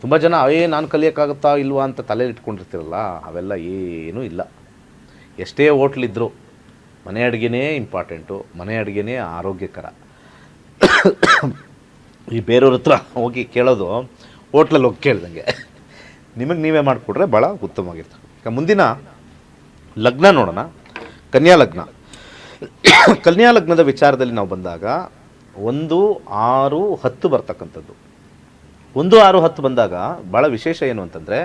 ತುಂಬ ಜನ ನಾನು ಕಲಿಯೋಕ್ಕಾಗುತ್ತಾ ಇಲ್ವಾ ಅಂತ ತಲೆಯಲ್ಲಿ ಇಟ್ಕೊಂಡಿರ್ತೀರಲ್ಲ, ಅವೆಲ್ಲ ಏನೂ ಇಲ್ಲ. ಎಷ್ಟೇ ಹೋಟ್ಲಿದ್ದರೂ ಮನೆ ಅಡುಗೆನೇ ಇಂಪಾರ್ಟೆಂಟು, ಮನೆ ಅಡುಗೆನೇ ಆರೋಗ್ಯಕರ. ಈ ಬೇರೆಯವ್ರ ಹತ್ರ ಹೋಗಿ ಕೇಳೋದು ಹೋಟ್ಲಲ್ಲಿ ಹೋಗಿ ಕೇಳ್ದಂಗೆ. ನಿಮಗೆ ನೀವೇ ಮಾಡಿಕೊಟ್ರೆ ಭಾಳ ಉತ್ತಮವಾಗಿರ್ತದೆ. ಈಗ ಮುಂದಿನ ಲಗ್ನ ನೋಡೋಣ. ಕನ್ಯಾ ಲಗ್ನ. ಕನ್ಯಾ ಲಗ್ನದ ವಿಚಾರದಲ್ಲಿ ನಾವು ಬಂದಾಗ 1, 6, 10 ಬರ್ತಕ್ಕಂಥದ್ದು. 1, 6, 10 ಬಂದಾಗ ಭಾಳ ವಿಶೇಷ ಏನು ಅಂತಂದರೆ,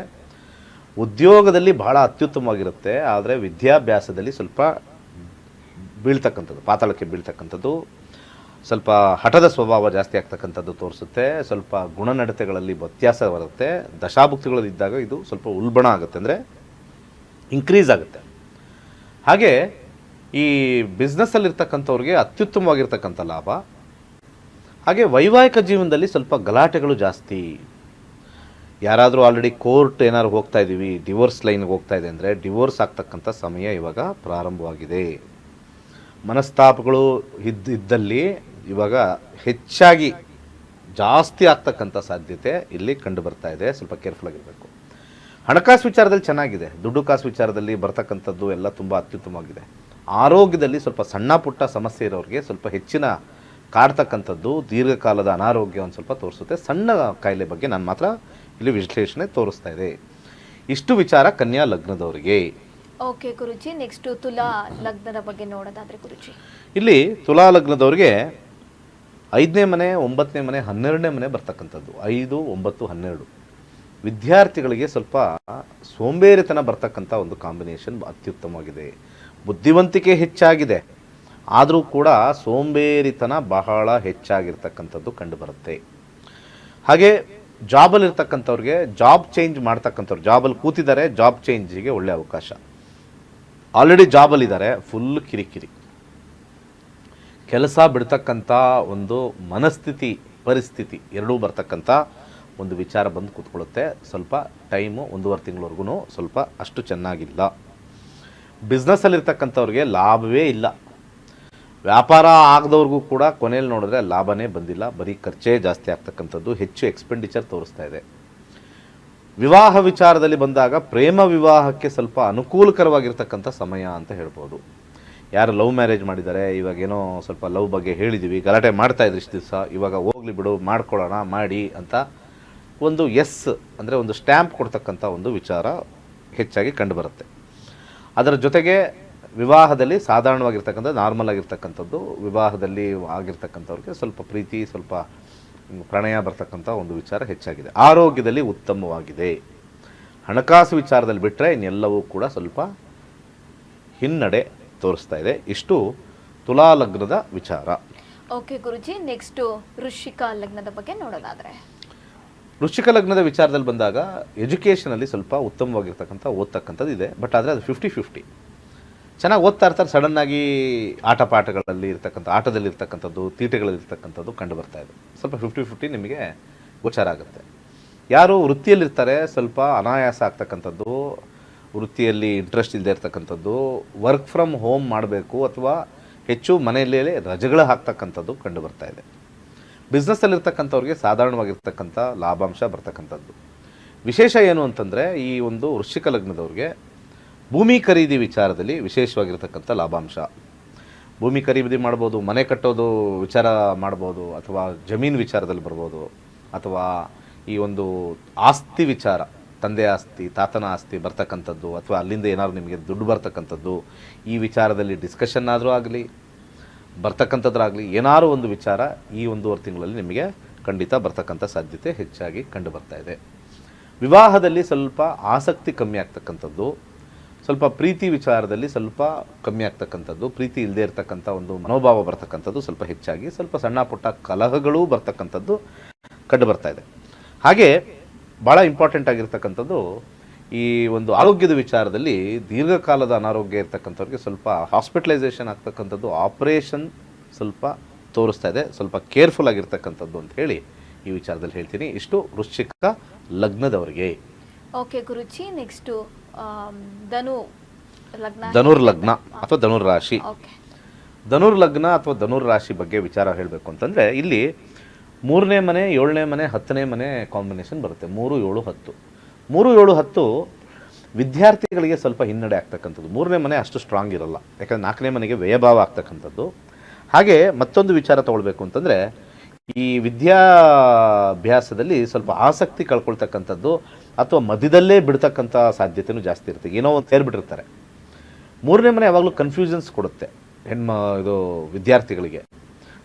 ಉದ್ಯೋಗದಲ್ಲಿ ಭಾಳ ಅತ್ಯುತ್ತಮವಾಗಿರುತ್ತೆ, ಆದರೆ ವಿದ್ಯಾಭ್ಯಾಸದಲ್ಲಿ ಸ್ವಲ್ಪ ಬೀಳ್ತಕ್ಕಂಥದ್ದು, ಪಾತಾಳಕ್ಕೆ ಬೀಳ್ತಕ್ಕಂಥದ್ದು, ಸ್ವಲ್ಪ ಹಠದ ಸ್ವಭಾವ ಜಾಸ್ತಿ ಆಗ್ತಕ್ಕಂಥದ್ದು ತೋರಿಸುತ್ತೆ. ಸ್ವಲ್ಪ ಗುಣನಡತೆಗಳಲ್ಲಿ ವ್ಯತ್ಯಾಸ ಬರುತ್ತೆ. ದಶಾಭುಕ್ತಿಗಳಲ್ಲಿದ್ದಾಗ ಇದು ಸ್ವಲ್ಪ ಉಲ್ಬಣ ಆಗುತ್ತೆ, ಅಂದರೆ ಇನ್ಕ್ರೀಸ್ ಆಗುತ್ತೆ. ಹಾಗೆ ಈ ಬಿಸ್ನೆಸ್ಸಲ್ಲಿರ್ತಕ್ಕಂಥವ್ರಿಗೆ ಅತ್ಯುತ್ತಮವಾಗಿರ್ತಕ್ಕಂಥ ಲಾಭ. ಹಾಗೆ ವೈವಾಹಿಕ ಜೀವನದಲ್ಲಿ ಸ್ವಲ್ಪ ಗಲಾಟೆಗಳು ಜಾಸ್ತಿ. ಯಾರಾದರೂ ಆಲ್ರೆಡಿ ಕೋರ್ಟ್ ಏನಾದ್ರು ಹೋಗ್ತಾ ಇದ್ದೀವಿ, ಡಿವೋರ್ಸ್ ಲೈನ್ಗೆ ಹೋಗ್ತಾ ಇದೆ ಅಂದರೆ ಡಿವೋರ್ಸ್ ಆಗ್ತಕ್ಕಂಥ ಸಮಯ ಇವಾಗ ಪ್ರಾರಂಭವಾಗಿದೆ. ಮನಸ್ತಾಪಗಳು ಇದ್ದಲ್ಲಿ ಇವಾಗ ಹೆಚ್ಚಾಗಿ ಜಾಸ್ತಿ ಆಗ್ತಕ್ಕಂಥ ಸಾಧ್ಯತೆ ಇಲ್ಲಿ ಕಂಡು ಬರ್ತಾ ಇದೆ. ಸ್ವಲ್ಪ ಕೇರ್ಫುಲ್ ಆಗಿರಬೇಕು. ಹಣಕಾಸು ವಿಚಾರದಲ್ಲಿ ಚೆನ್ನಾಗಿದೆ, ದುಡ್ಡು ಕಾಸು ವಿಚಾರದಲ್ಲಿ ಬರ್ತಕ್ಕಂಥದ್ದು ಎಲ್ಲ ತುಂಬ ಅತ್ಯುತ್ತಮವಾಗಿದೆ. ಆರೋಗ್ಯದಲ್ಲಿ ಸ್ವಲ್ಪ ಸಣ್ಣ ಪುಟ್ಟ ಸಮಸ್ಯೆ ಇರೋರಿಗೆ ಸ್ವಲ್ಪ ಹೆಚ್ಚಿನ ಕಾಡ್ತಕ್ಕಂಥದ್ದು, ದೀರ್ಘಕಾಲದ ಅನಾರೋಗ್ಯ ಒಂದು ಸ್ವಲ್ಪ ತೋರಿಸುತ್ತೆ. ಸಣ್ಣ ಕಾಯಿಲೆ ಬಗ್ಗೆ ನಾನು ಮಾತ್ರ ಇಲ್ಲಿ ವಿಶ್ಲೇಷಣೆ ತೋರಿಸ್ತಾ ಇದೆ. ಇಷ್ಟು ವಿಚಾರ ಕನ್ಯಾ ಲಗ್ನದವರಿಗೆ. ಓಕೆ ಗುರುಜಿ, ನೆಕ್ಸ್ಟ್ ತುಲಾ ಲಗ್ನದ ಬಗ್ಗೆ ನೋಡೋದಾದ್ರೆ ಗುರುಜಿ, ಇಲ್ಲಿ ತುಲಾ ಲಗ್ನದವ್ರಿಗೆ 5ನೇ ಮನೆ, 9ನೇ ಮನೆ, 12ನೇ ಮನೆ ಬರ್ತಕ್ಕಂಥದ್ದು. 5, 9, 12 ವಿದ್ಯಾರ್ಥಿಗಳಿಗೆ ಸ್ವಲ್ಪ ಸೋಂಬೇರಿತನ ಬರ್ತಕ್ಕಂಥ ಒಂದು ಕಾಂಬಿನೇಷನ್ ಅತ್ಯುತ್ತಮವಾಗಿದೆ. ಬುದ್ಧಿವಂತಿಕೆ ಹೆಚ್ಚಾಗಿದೆ, ಆದರೂ ಕೂಡ ಸೋಂಬೇರಿತನ ಬಹಳ ಹೆಚ್ಚಾಗಿರ್ತಕ್ಕಂಥದ್ದು ಕಂಡು ಬರುತ್ತೆ. ಹಾಗೆ ಜಾಬಲ್ಲಿರ್ತಕ್ಕಂಥವ್ರಿಗೆ ಜಾಬ್ ಚೇಂಜ್ ಮಾಡ್ತಕ್ಕಂಥವ್ರು, ಜಾಬಲ್ಲಿ ಕೂತಿದ್ದಾರೆ, ಜಾಬ್ ಚೇಂಜಿಗೆ ಒಳ್ಳೆ ಅವಕಾಶ. ಆಲ್ರೆಡಿ ಜಾಬಲ್ಲಿದ್ದಾರೆ, ಫುಲ್ ಕಿರಿಕಿರಿ, ಕೆಲಸ ಬಿಡ್ತಕ್ಕಂಥ ಒಂದು ಮನಸ್ಥಿತಿ, ಪರಿಸ್ಥಿತಿ ಎರಡೂ ಬರ್ತಕ್ಕಂಥ ಒಂದು ವಿಚಾರ ಬಂದು ಕೂತ್ಕೊಳ್ಳುತ್ತೆ. ಸ್ವಲ್ಪ ಟೈಮು 1.5 ತಿಂಗಳವರೆಗೂ ಸ್ವಲ್ಪ ಅಷ್ಟು ಚೆನ್ನಾಗಿಲ್ಲ. ಬಿಸ್ನೆಸ್ಸಲ್ಲಿರ್ತಕ್ಕಂಥವ್ರಿಗೆ ಲಾಭವೇ ಇಲ್ಲ. ವ್ಯಾಪಾರ ಆಗದವ್ರಿಗೂ ಕೂಡ ಕೊನೆಯಲ್ಲಿ ನೋಡಿದ್ರೆ ಲಾಭನೇ ಬಂದಿಲ್ಲ, ಬರೀ ಖರ್ಚೇ ಜಾಸ್ತಿ ಆಗ್ತಕ್ಕಂಥದ್ದು, ಹೆಚ್ಚು ಎಕ್ಸ್ಪೆಂಡಿಚರ್ ತೋರಿಸ್ತಾ ಇದೆ. ವಿವಾಹ ವಿಚಾರದಲ್ಲಿ ಬಂದಾಗ ಪ್ರೇಮ ವಿವಾಹಕ್ಕೆ ಸ್ವಲ್ಪ ಅನುಕೂಲಕರವಾಗಿರ್ತಕ್ಕಂಥ ಸಮಯ ಅಂತ ಹೇಳ್ಬೋದು. ಯಾರು ಲವ್ ಮ್ಯಾರೇಜ್ ಮಾಡಿದ್ದಾರೆ, ಇವಾಗೇನೋ ಸ್ವಲ್ಪ ಲವ್ ಬಗ್ಗೆ ಹೇಳಿದ್ದೀವಿ, ಗಲಾಟೆ ಮಾಡ್ತಾ ಇದ್ರು ಇಷ್ಟು ದಿವಸ, ಇವಾಗ ಹೋಗ್ಲಿ ಬಿಡು ಮಾಡ್ಕೊಳ್ಳೋಣ ಮಾಡಿ ಅಂತ ಒಂದು ಎಸ್ ಅಂದರೆ ಒಂದು ಸ್ಟ್ಯಾಂಪ್ ಕೊಡ್ತಕ್ಕಂಥ ಒಂದು ವಿಚಾರ ಹೆಚ್ಚಾಗಿ ಕಂಡುಬರುತ್ತೆ. ಅದರ ಜೊತೆಗೆ ವಿವಾಹದಲ್ಲಿ ಸಾಧಾರಣವಾಗಿರ್ತಕ್ಕಂಥ ನಾರ್ಮಲ್ ಆಗಿರ್ತಕ್ಕಂಥದ್ದು, ವಿವಾಹದಲ್ಲಿ ಆಗಿರ್ತಕ್ಕಂಥವ್ರಿಗೆ ಸ್ವಲ್ಪ ಪ್ರೀತಿ, ಸ್ವಲ್ಪ ಪ್ರಣಯ ಬರ್ತಕ್ಕಂಥ ಒಂದು ವಿಚಾರ ಹೆಚ್ಚಾಗಿದೆ. ಆರೋಗ್ಯದಲ್ಲಿ ಉತ್ತಮವಾಗಿದೆ. ಹಣಕಾಸು ವಿಚಾರದಲ್ಲಿ ಬಿಟ್ಟರೆ ಇನ್ನೆಲ್ಲವೂ ಕೂಡ ಸ್ವಲ್ಪ ಹಿನ್ನಡೆ ತೋರಿಸ್ತಾ ಇದೆ. ಇಷ್ಟು ತುಲಾ ಲಗ್ನದ ವಿಚಾರ. ಓಕೆ ಗುರುಜಿ, ನೆಕ್ಸ್ಟು ವೃಶ್ಚಿಕ ಲಗ್ನದ ಬಗ್ಗೆ ನೋಡೋದಾದ್ರೆ, ವೃಶ್ಚಿಕ ಲಗ್ನದ ವಿಚಾರದಲ್ಲಿ ಬಂದಾಗ ಎಜುಕೇಷನಲ್ಲಿ ಸ್ವಲ್ಪ ಉತ್ತಮವಾಗಿರ್ತಕ್ಕಂಥ ಓದ್ತಕ್ಕಂಥದ್ದು ಇದೆ. ಬಟ್ ಆದರೆ ಅದು 50-50. ಚೆನ್ನಾಗಿ ಓದ್ತಾ ಇರ್ತಾರೆ, ಸಡನ್ನಾಗಿ ಆಟ ಪಾಠಗಳಲ್ಲಿ ಇರ್ತಕ್ಕಂಥ, ಆಟದಲ್ಲಿ ಇರ್ತಕ್ಕಂಥದ್ದು, ತೀಟೆಗಳಲ್ಲಿರ್ತಕ್ಕಂಥದ್ದು ಕಂಡು ಬರ್ತಾ ಇದೆ. ಸ್ವಲ್ಪ 50-50 ನಿಮಗೆ ಗೋಚಾರ ಆಗುತ್ತೆ. ಯಾರು ವೃತ್ತಿಯಲ್ಲಿರ್ತಾರೆ ಸ್ವಲ್ಪ ಅನಾಯಾಸ ಆಗ್ತಕ್ಕಂಥದ್ದು, ವೃತ್ತಿಯಲ್ಲಿ ಇಂಟ್ರೆಸ್ಟ್ ಇಲ್ಲದೆ ಇರ್ತಕ್ಕಂಥದ್ದು, ವರ್ಕ್ ಫ್ರಮ್ ಹೋಮ್ ಮಾಡಬೇಕು ಅಥವಾ ಹೆಚ್ಚು ಮನೆಯಲ್ಲೇ ರಜೆಗಳು ಹಾಕ್ತಕ್ಕಂಥದ್ದು ಕಂಡು ಬರ್ತಾ ಇದೆ. ಬಿಸ್ನೆಸ್ಸಲ್ಲಿರ್ತಕ್ಕಂಥವ್ರಿಗೆ ಸಾಧಾರಣವಾಗಿರ್ತಕ್ಕಂಥ ಲಾಭಾಂಶ ಬರ್ತಕ್ಕಂಥದ್ದು. ವಿಶೇಷ ಏನು ಅಂತಂದರೆ ಈ ಒಂದು ವೃಶ್ಚಿಕ ಲಗ್ನದವ್ರಿಗೆ ಭೂಮಿ ಖರೀದಿ ವಿಚಾರದಲ್ಲಿ ವಿಶೇಷವಾಗಿರ್ತಕ್ಕಂಥ ಲಾಭಾಂಶ. ಭೂಮಿ ಖರೀದಿ ಮಾಡ್ಬೋದು, ಮನೆ ಕಟ್ಟೋದು ವಿಚಾರ ಮಾಡ್ಬೋದು, ಅಥವಾ ಜಮೀನು ವಿಚಾರದಲ್ಲಿ ಬರ್ಬೋದು, ಅಥವಾ ಈ ಒಂದು ಆಸ್ತಿ ವಿಚಾರ, ತಂದೆ ಆಸ್ತಿ, ತಾತನ ಆಸ್ತಿ ಬರ್ತಕ್ಕಂಥದ್ದು, ಅಥವಾ ಅಲ್ಲಿಂದ ಏನಾದ್ರು ನಿಮಗೆ ದುಡ್ಡು ಬರ್ತಕ್ಕಂಥದ್ದು, ಈ ವಿಚಾರದಲ್ಲಿ ಡಿಸ್ಕಷನ್ ಆದರೂ ಆಗಲಿ, ಬರ್ತಕ್ಕಂಥದ್ರಾಗಲಿ, ಏನಾದರೂ ಒಂದು ವಿಚಾರ ಈ 1.5 ತಿಂಗಳಲ್ಲಿ ನಿಮಗೆ ಖಂಡಿತ ಬರ್ತಕ್ಕಂಥ ಸಾಧ್ಯತೆ ಹೆಚ್ಚಾಗಿ ಕಂಡು ಬರ್ತಾ ಇದೆ. ವಿವಾಹದಲ್ಲಿ ಸ್ವಲ್ಪ ಆಸಕ್ತಿ ಕಮ್ಮಿ ಆಗ್ತಕ್ಕಂಥದ್ದು, ಸ್ವಲ್ಪ ಪ್ರೀತಿ ವಿಚಾರದಲ್ಲಿ ಸ್ವಲ್ಪ ಕಮ್ಮಿ ಆಗ್ತಕ್ಕಂಥದ್ದು, ಪ್ರೀತಿ ಇಲ್ಲದೆ ಇರತಕ್ಕಂಥ ಒಂದು ಮನೋಭಾವ ಬರ್ತಕ್ಕಂಥದ್ದು ಸ್ವಲ್ಪ ಹೆಚ್ಚಾಗಿ, ಸ್ವಲ್ಪ ಸಣ್ಣ ಪುಟ್ಟ ಕಲಹಗಳು ಬರ್ತಕ್ಕಂಥದ್ದು ಕಂಡು ಬರ್ತಾ ಇದೆ. ಹಾಗೆ ಭಾಳ ಇಂಪಾರ್ಟೆಂಟ್ ಆಗಿರ್ತಕ್ಕಂಥದ್ದು ಈ ಒಂದು ಆರೋಗ್ಯದ ವಿಚಾರದಲ್ಲಿ ದೀರ್ಘಕಾಲದ ಅನಾರೋಗ್ಯ ಇರ್ತಕ್ಕಂಥವ್ರಿಗೆ ಸ್ವಲ್ಪ ಹಾಸ್ಪಿಟಲೈಸೇಷನ್ ಆಗ್ತಕ್ಕಂಥದ್ದು, ಆಪರೇಷನ್ ಸ್ವಲ್ಪ ತೋರಿಸ್ತಾ ಇದೆ. ಸ್ವಲ್ಪ ಕೇರ್ಫುಲ್ ಆಗಿರ್ತಕ್ಕಂಥದ್ದು ಅಂತ ಹೇಳಿ ಈ ವಿಚಾರದಲ್ಲಿ ಹೇಳ್ತೀನಿ. ಇಷ್ಟು ವೃಶ್ಚಿಕ ಲಗ್ನದವರಿಗೆ. ಓಕೆ ಗುರುಜಿ, ನೆಕ್ಸ್ಟು ಧನುರ್ ಲಗ್ನ ಅಥವಾ ಧನುರ್ ರಾಶಿ. ಧನುರ್ ಲಗ್ನ ಅಥವಾ ಧನುರ್ ರಾಶಿ ಬಗ್ಗೆ ವಿಚಾರ ಹೇಳಬೇಕು ಅಂತಂದರೆ ಇಲ್ಲಿ 3ನೇ ಮನೆ, 7ನೇ ಮನೆ, 10ನೇ ಮನೆ ಕಾಂಬಿನೇಷನ್ ಬರುತ್ತೆ. 3, 7, 10. 3, 7, 10 ವಿದ್ಯಾರ್ಥಿಗಳಿಗೆ ಸ್ವಲ್ಪ ಹಿನ್ನಡೆ ಆಗ್ತಕ್ಕಂಥದ್ದು. 3ನೇ ಮನೆ ಅಷ್ಟು ಸ್ಟ್ರಾಂಗ್ ಇರಲ್ಲ, ಯಾಕಂದರೆ 4ನೇ ಮನೆಗೆ ವ್ಯಯಭಾವ ಆಗ್ತಕ್ಕಂಥದ್ದು. ಹಾಗೆ ಮತ್ತೊಂದು ವಿಚಾರ ತಗೊಳ್ಬೇಕು ಅಂತಂದರೆ ಈ ವಿದ್ಯಾಭ್ಯಾಸದಲ್ಲಿ ಸ್ವಲ್ಪ ಆಸಕ್ತಿ ಕಳ್ಕೊಳ್ತಕ್ಕಂಥದ್ದು, ಅಥವಾ ಮಧ್ಯದಲ್ಲೇ ಬಿಡ್ತಕ್ಕಂಥ ಸಾಧ್ಯತೆಯೂ ಜಾಸ್ತಿ ಇರುತ್ತೆ. ಏನೋ ಒಂದು ಸೇರಿಬಿಟ್ಟಿರ್ತಾರೆ. 3ನೇ ಮನೆ ಯಾವಾಗಲೂ ಕನ್ಫ್ಯೂಷನ್ಸ್ ಕೊಡುತ್ತೆ ಇದು ವಿದ್ಯಾರ್ಥಿಗಳಿಗೆ.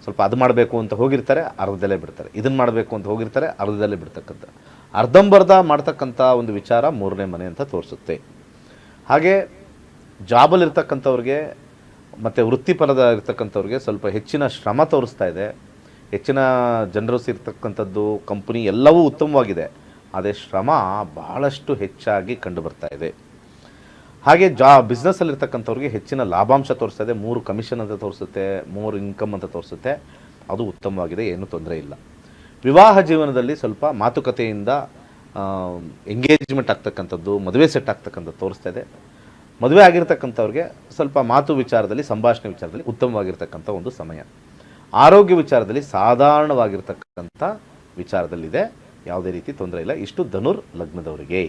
ಸ್ವಲ್ಪ ಅದು ಮಾಡಬೇಕು ಅಂತ ಹೋಗಿರ್ತಾರೆ, ಅರ್ಧದಲ್ಲೇ ಬಿಡ್ತಾರೆ. ಇದನ್ನು ಮಾಡಬೇಕು ಅಂತ ಹೋಗಿರ್ತಾರೆ, ಅರ್ಧದಲ್ಲೇ ಬಿಡ್ತಕ್ಕಂಥ, ಅರ್ಧಂಬರ್ಧ ಮಾಡ್ತಕ್ಕಂಥ ಒಂದು ವಿಚಾರ 3ನೇ ಮನೆ ಅಂತ ತೋರಿಸುತ್ತೆ. ಹಾಗೆ ಜಾಬಲ್ಲಿರ್ತಕ್ಕಂಥವ್ರಿಗೆ ಮತ್ತು ವೃತ್ತಿಪರದ ಇರ್ತಕ್ಕಂಥವ್ರಿಗೆ ಸ್ವಲ್ಪ ಹೆಚ್ಚಿನ ಶ್ರಮ ತೋರಿಸ್ತಾ ಇದೆ. ಹೆಚ್ಚಿನ ಜನರು ಇರ್ತಕ್ಕಂಥದ್ದು, ಕಂಪ್ನಿ ಎಲ್ಲವೂ ಉತ್ತಮವಾಗಿದೆ, ಅದೇ ಶ್ರಮ ಬಹಳಷ್ಟು ಹೆಚ್ಚಾಗಿ ಕಂಡು ಬರ್ತಾ ಇದೆ. ಹಾಗೆ ಬಿಸ್ನೆಸ್ಸಲ್ಲಿರ್ತಕ್ಕಂಥವ್ರಿಗೆ ಹೆಚ್ಚಿನ ಲಾಭಾಂಶ ತೋರಿಸ್ತಾ ಇದೆ. 3 ಕಮಿಷನ್ ಅಂತ ತೋರಿಸುತ್ತೆ, 3 ಇನ್ಕಮ್ ಅಂತ ತೋರಿಸುತ್ತೆ. ಅದು ಉತ್ತಮವಾಗಿದೆ, ಏನೂ ತೊಂದರೆ ಇಲ್ಲ. ವಿವಾಹ ಜೀವನದಲ್ಲಿ ಸ್ವಲ್ಪ ಮಾತುಕತೆಯಿಂದ ಎಂಗೇಜ್ಮೆಂಟ್ ಆಗ್ತಕ್ಕಂಥದ್ದು, ಮದುವೆ ಸೆಟ್ ಆಗ್ತಕ್ಕಂಥದ್ದು ತೋರಿಸ್ತಾ ಇದೆ. ಮದುವೆ ಆಗಿರ್ತಕ್ಕಂಥವ್ರಿಗೆ ಸ್ವಲ್ಪ ಮಾತು ವಿಚಾರದಲ್ಲಿ, ಸಂಭಾಷಣೆ ವಿಚಾರದಲ್ಲಿ ಉತ್ತಮವಾಗಿರ್ತಕ್ಕಂಥ ಒಂದು ಸಮಯ. ಆರೋಗ್ಯ ವಿಚಾರದಲ್ಲಿ ಸಾಧಾರಣವಾಗಿರ್ತಕ್ಕಂಥ ವಿಚಾರದಲ್ಲಿದೆ, ಯಾವುದೇ ರೀತಿ ತೊಂದರೆ ಇಲ್ಲ. ಇಷ್ಟು ಧನುರ್ ಲಗ್ನದವರಿಗೆ.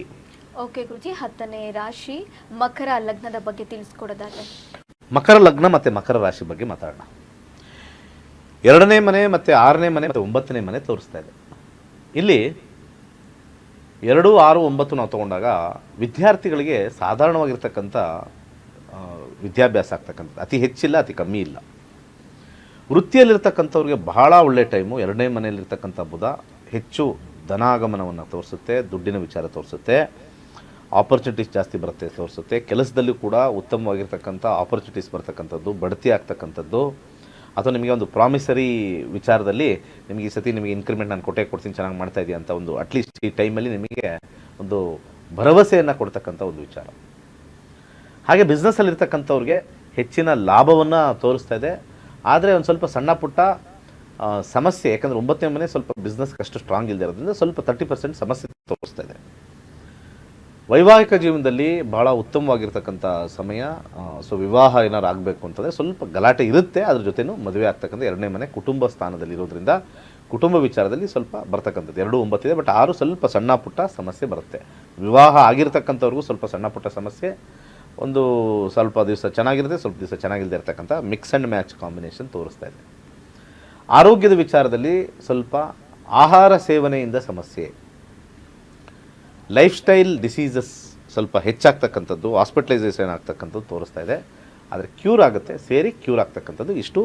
ಓಕೆ ಗುರುಜಿ, 10ನೇ ರಾಶಿ ಮಕರ ಲಗ್ನದ ಬಗ್ಗೆ ತಿಳಿಸ್ಕೊಡೋದಾದ್ರೆ, ಮಕರ ಲಗ್ನ ಮತ್ತು ಮಕರ ರಾಶಿ ಬಗ್ಗೆ ಮಾತಾಡೋಣ. 2ನೇ ಮನೆ ಮತ್ತು 6ನೇ ಮನೆ ಮತ್ತು 9ನೇ ಮನೆ ತೋರಿಸ್ತಾ ಇದೆ. ಇಲ್ಲಿ 2, 6, 9 ನಾವು ತಗೊಂಡಾಗ ವಿದ್ಯಾರ್ಥಿಗಳಿಗೆ ಸಾಧಾರಣವಾಗಿರ್ತಕ್ಕಂಥ ವಿದ್ಯಾಭ್ಯಾಸ ಆಗ್ತಕ್ಕಂಥದ್ದು, ಅತಿ ಹೆಚ್ಚಿಲ್ಲ, ಅತಿ ಕಮ್ಮಿ ಇಲ್ಲ. ವೃತ್ತಿಯಲ್ಲಿರ್ತಕ್ಕಂಥವ್ರಿಗೆ ಬಹಳ ಒಳ್ಳೆಯ ಟೈಮು. 2ನೇ ಮನೆಯಲ್ಲಿರ್ತಕ್ಕಂಥ ಬುಧ ಹೆಚ್ಚು ಧನಾಗಮನವನ್ನು ತೋರಿಸುತ್ತೆ, ದುಡ್ಡಿನ ವಿಚಾರ ತೋರಿಸುತ್ತೆ, ಆಪರ್ಚುನಿಟೀಸ್ ಜಾಸ್ತಿ ಬರುತ್ತೆ ತೋರಿಸುತ್ತೆ. ಕೆಲಸದಲ್ಲೂ ಕೂಡ ಉತ್ತಮವಾಗಿರ್ತಕ್ಕಂಥ ಆಪರ್ಚುನಿಟೀಸ್ ಬರ್ತಕ್ಕಂಥದ್ದು, ಬಡ್ತಿ ಆಗ್ತಕ್ಕಂಥದ್ದು, ಅಥವಾ ನಿಮಗೆ ಒಂದು ಪ್ರಾಮಿಸರಿ ವಿಚಾರದಲ್ಲಿ ನಿಮಗೆ ಈ ಸತಿ ನಿಮಗೆ ಇನ್ಕ್ರಿಮೆಂಟ್ ನಾನು ಕೊಡ್ತೀನಿ, ಚೆನ್ನಾಗಿ ಮಾಡ್ತಾ ಇದೆಯಾ ಅಂತ ಒಂದು ಅಟ್ಲೀಸ್ಟ್ ಈ ಟೈಮಲ್ಲಿ ನಿಮಗೆ ಒಂದು ಭರವಸೆಯನ್ನು ಕೊಡ್ತಕ್ಕಂಥ ಒಂದು ವಿಚಾರ. ಹಾಗೆ ಬಿಸ್ನೆಸ್ಸಲ್ಲಿರ್ತಕ್ಕಂಥವ್ರಿಗೆ ಹೆಚ್ಚಿನ ಲಾಭವನ್ನು ತೋರಿಸ್ತಾ ಇದೆ. ಆದರೆ ಒಂದು ಸ್ವಲ್ಪ ಸಣ್ಣ ಪುಟ್ಟ ಸಮಸ್ಯೆ, ಯಾಕಂದರೆ 9ನೇ ಮನೆ ಸ್ವಲ್ಪ ಬಿಸ್ನೆಸ್ಗೆ ಅಷ್ಟು ಸ್ಟ್ರಾಂಗ್ ಇಲ್ಲದೆ ಇರೋದ್ರಿಂದ ಸ್ವಲ್ಪ 30% ಸಮಸ್ಯೆ ತೋರಿಸ್ತಾ ಇದೆ. ವೈವಾಹಿಕ ಜೀವನದಲ್ಲಿ ಭಾಳ ಉತ್ತಮವಾಗಿರ್ತಕ್ಕಂಥ ಸಮಯ. ಸೊ ವಿವಾಹ ಏನಾರು ಆಗಬೇಕು ಅಂತಂದರೆ ಸ್ವಲ್ಪ ಗಲಾಟೆ ಇರುತ್ತೆ, ಅದ್ರ ಜೊತೆನೂ ಮದುವೆ ಆಗ್ತಕ್ಕಂಥ 2ನೇ ಮನೆ ಕುಟುಂಬ ಸ್ಥಾನದಲ್ಲಿ ಇರೋದ್ರಿಂದ ಕುಟುಂಬ ವಿಚಾರದಲ್ಲಿ ಸ್ವಲ್ಪ ಬರ್ತಕ್ಕಂಥದ್ದು. 2 9 ಇದೆ, ಬಟ್ 6 ಸ್ವಲ್ಪ ಸಣ್ಣ ಪುಟ್ಟ ಸಮಸ್ಯೆ ಬರುತ್ತೆ. ವಿವಾಹ ಆಗಿರ್ತಕ್ಕಂಥವ್ರಿಗೂ ಸ್ವಲ್ಪ ಸಣ್ಣ ಪುಟ್ಟ ಸಮಸ್ಯೆ, ಒಂದು ಸ್ವಲ್ಪ ದಿವಸ ಚೆನ್ನಾಗಿರುತ್ತೆ, ಸ್ವಲ್ಪ ದಿವಸ ಚೆನ್ನಾಗಿಲ್ಲದೆ ಇರ್ತಕ್ಕಂಥ ಮಿಕ್ಸ್ ಆ್ಯಂಡ್ ಮ್ಯಾಚ್ ಕಾಂಬಿನೇಷನ್ ತೋರಿಸ್ತಾ ಇದೆ. ಆರೋಗ್ಯದ ವಿಚಾರದಲ್ಲಿ ಸ್ವಲ್ಪ ಆಹಾರ ಸೇವನೆಯಿಂದ ಸಮಸ್ಯೆ, ಲೈಫ್ ಸ್ಟೈಲ್ ಡಿಸೀಸಸ್ ಸ್ವಲ್ಪ ಹೆಚ್ಚಾಗ್ತಕ್ಕಂಥದ್ದು, ಹಾಸ್ಪಿಟಲೈಸೇಷನ್ ಆಗ್ತಕ್ಕಂಥದ್ದು ತೋರಿಸ್ತಾ ಇದೆ. ಆದರೆ ಕ್ಯೂರ್ ಆಗುತ್ತೆ, ಸೇರಿ ಕ್ಯೂರ್ ಆಗ್ತಕ್ಕಂಥದ್ದು. ಇಷ್ಟು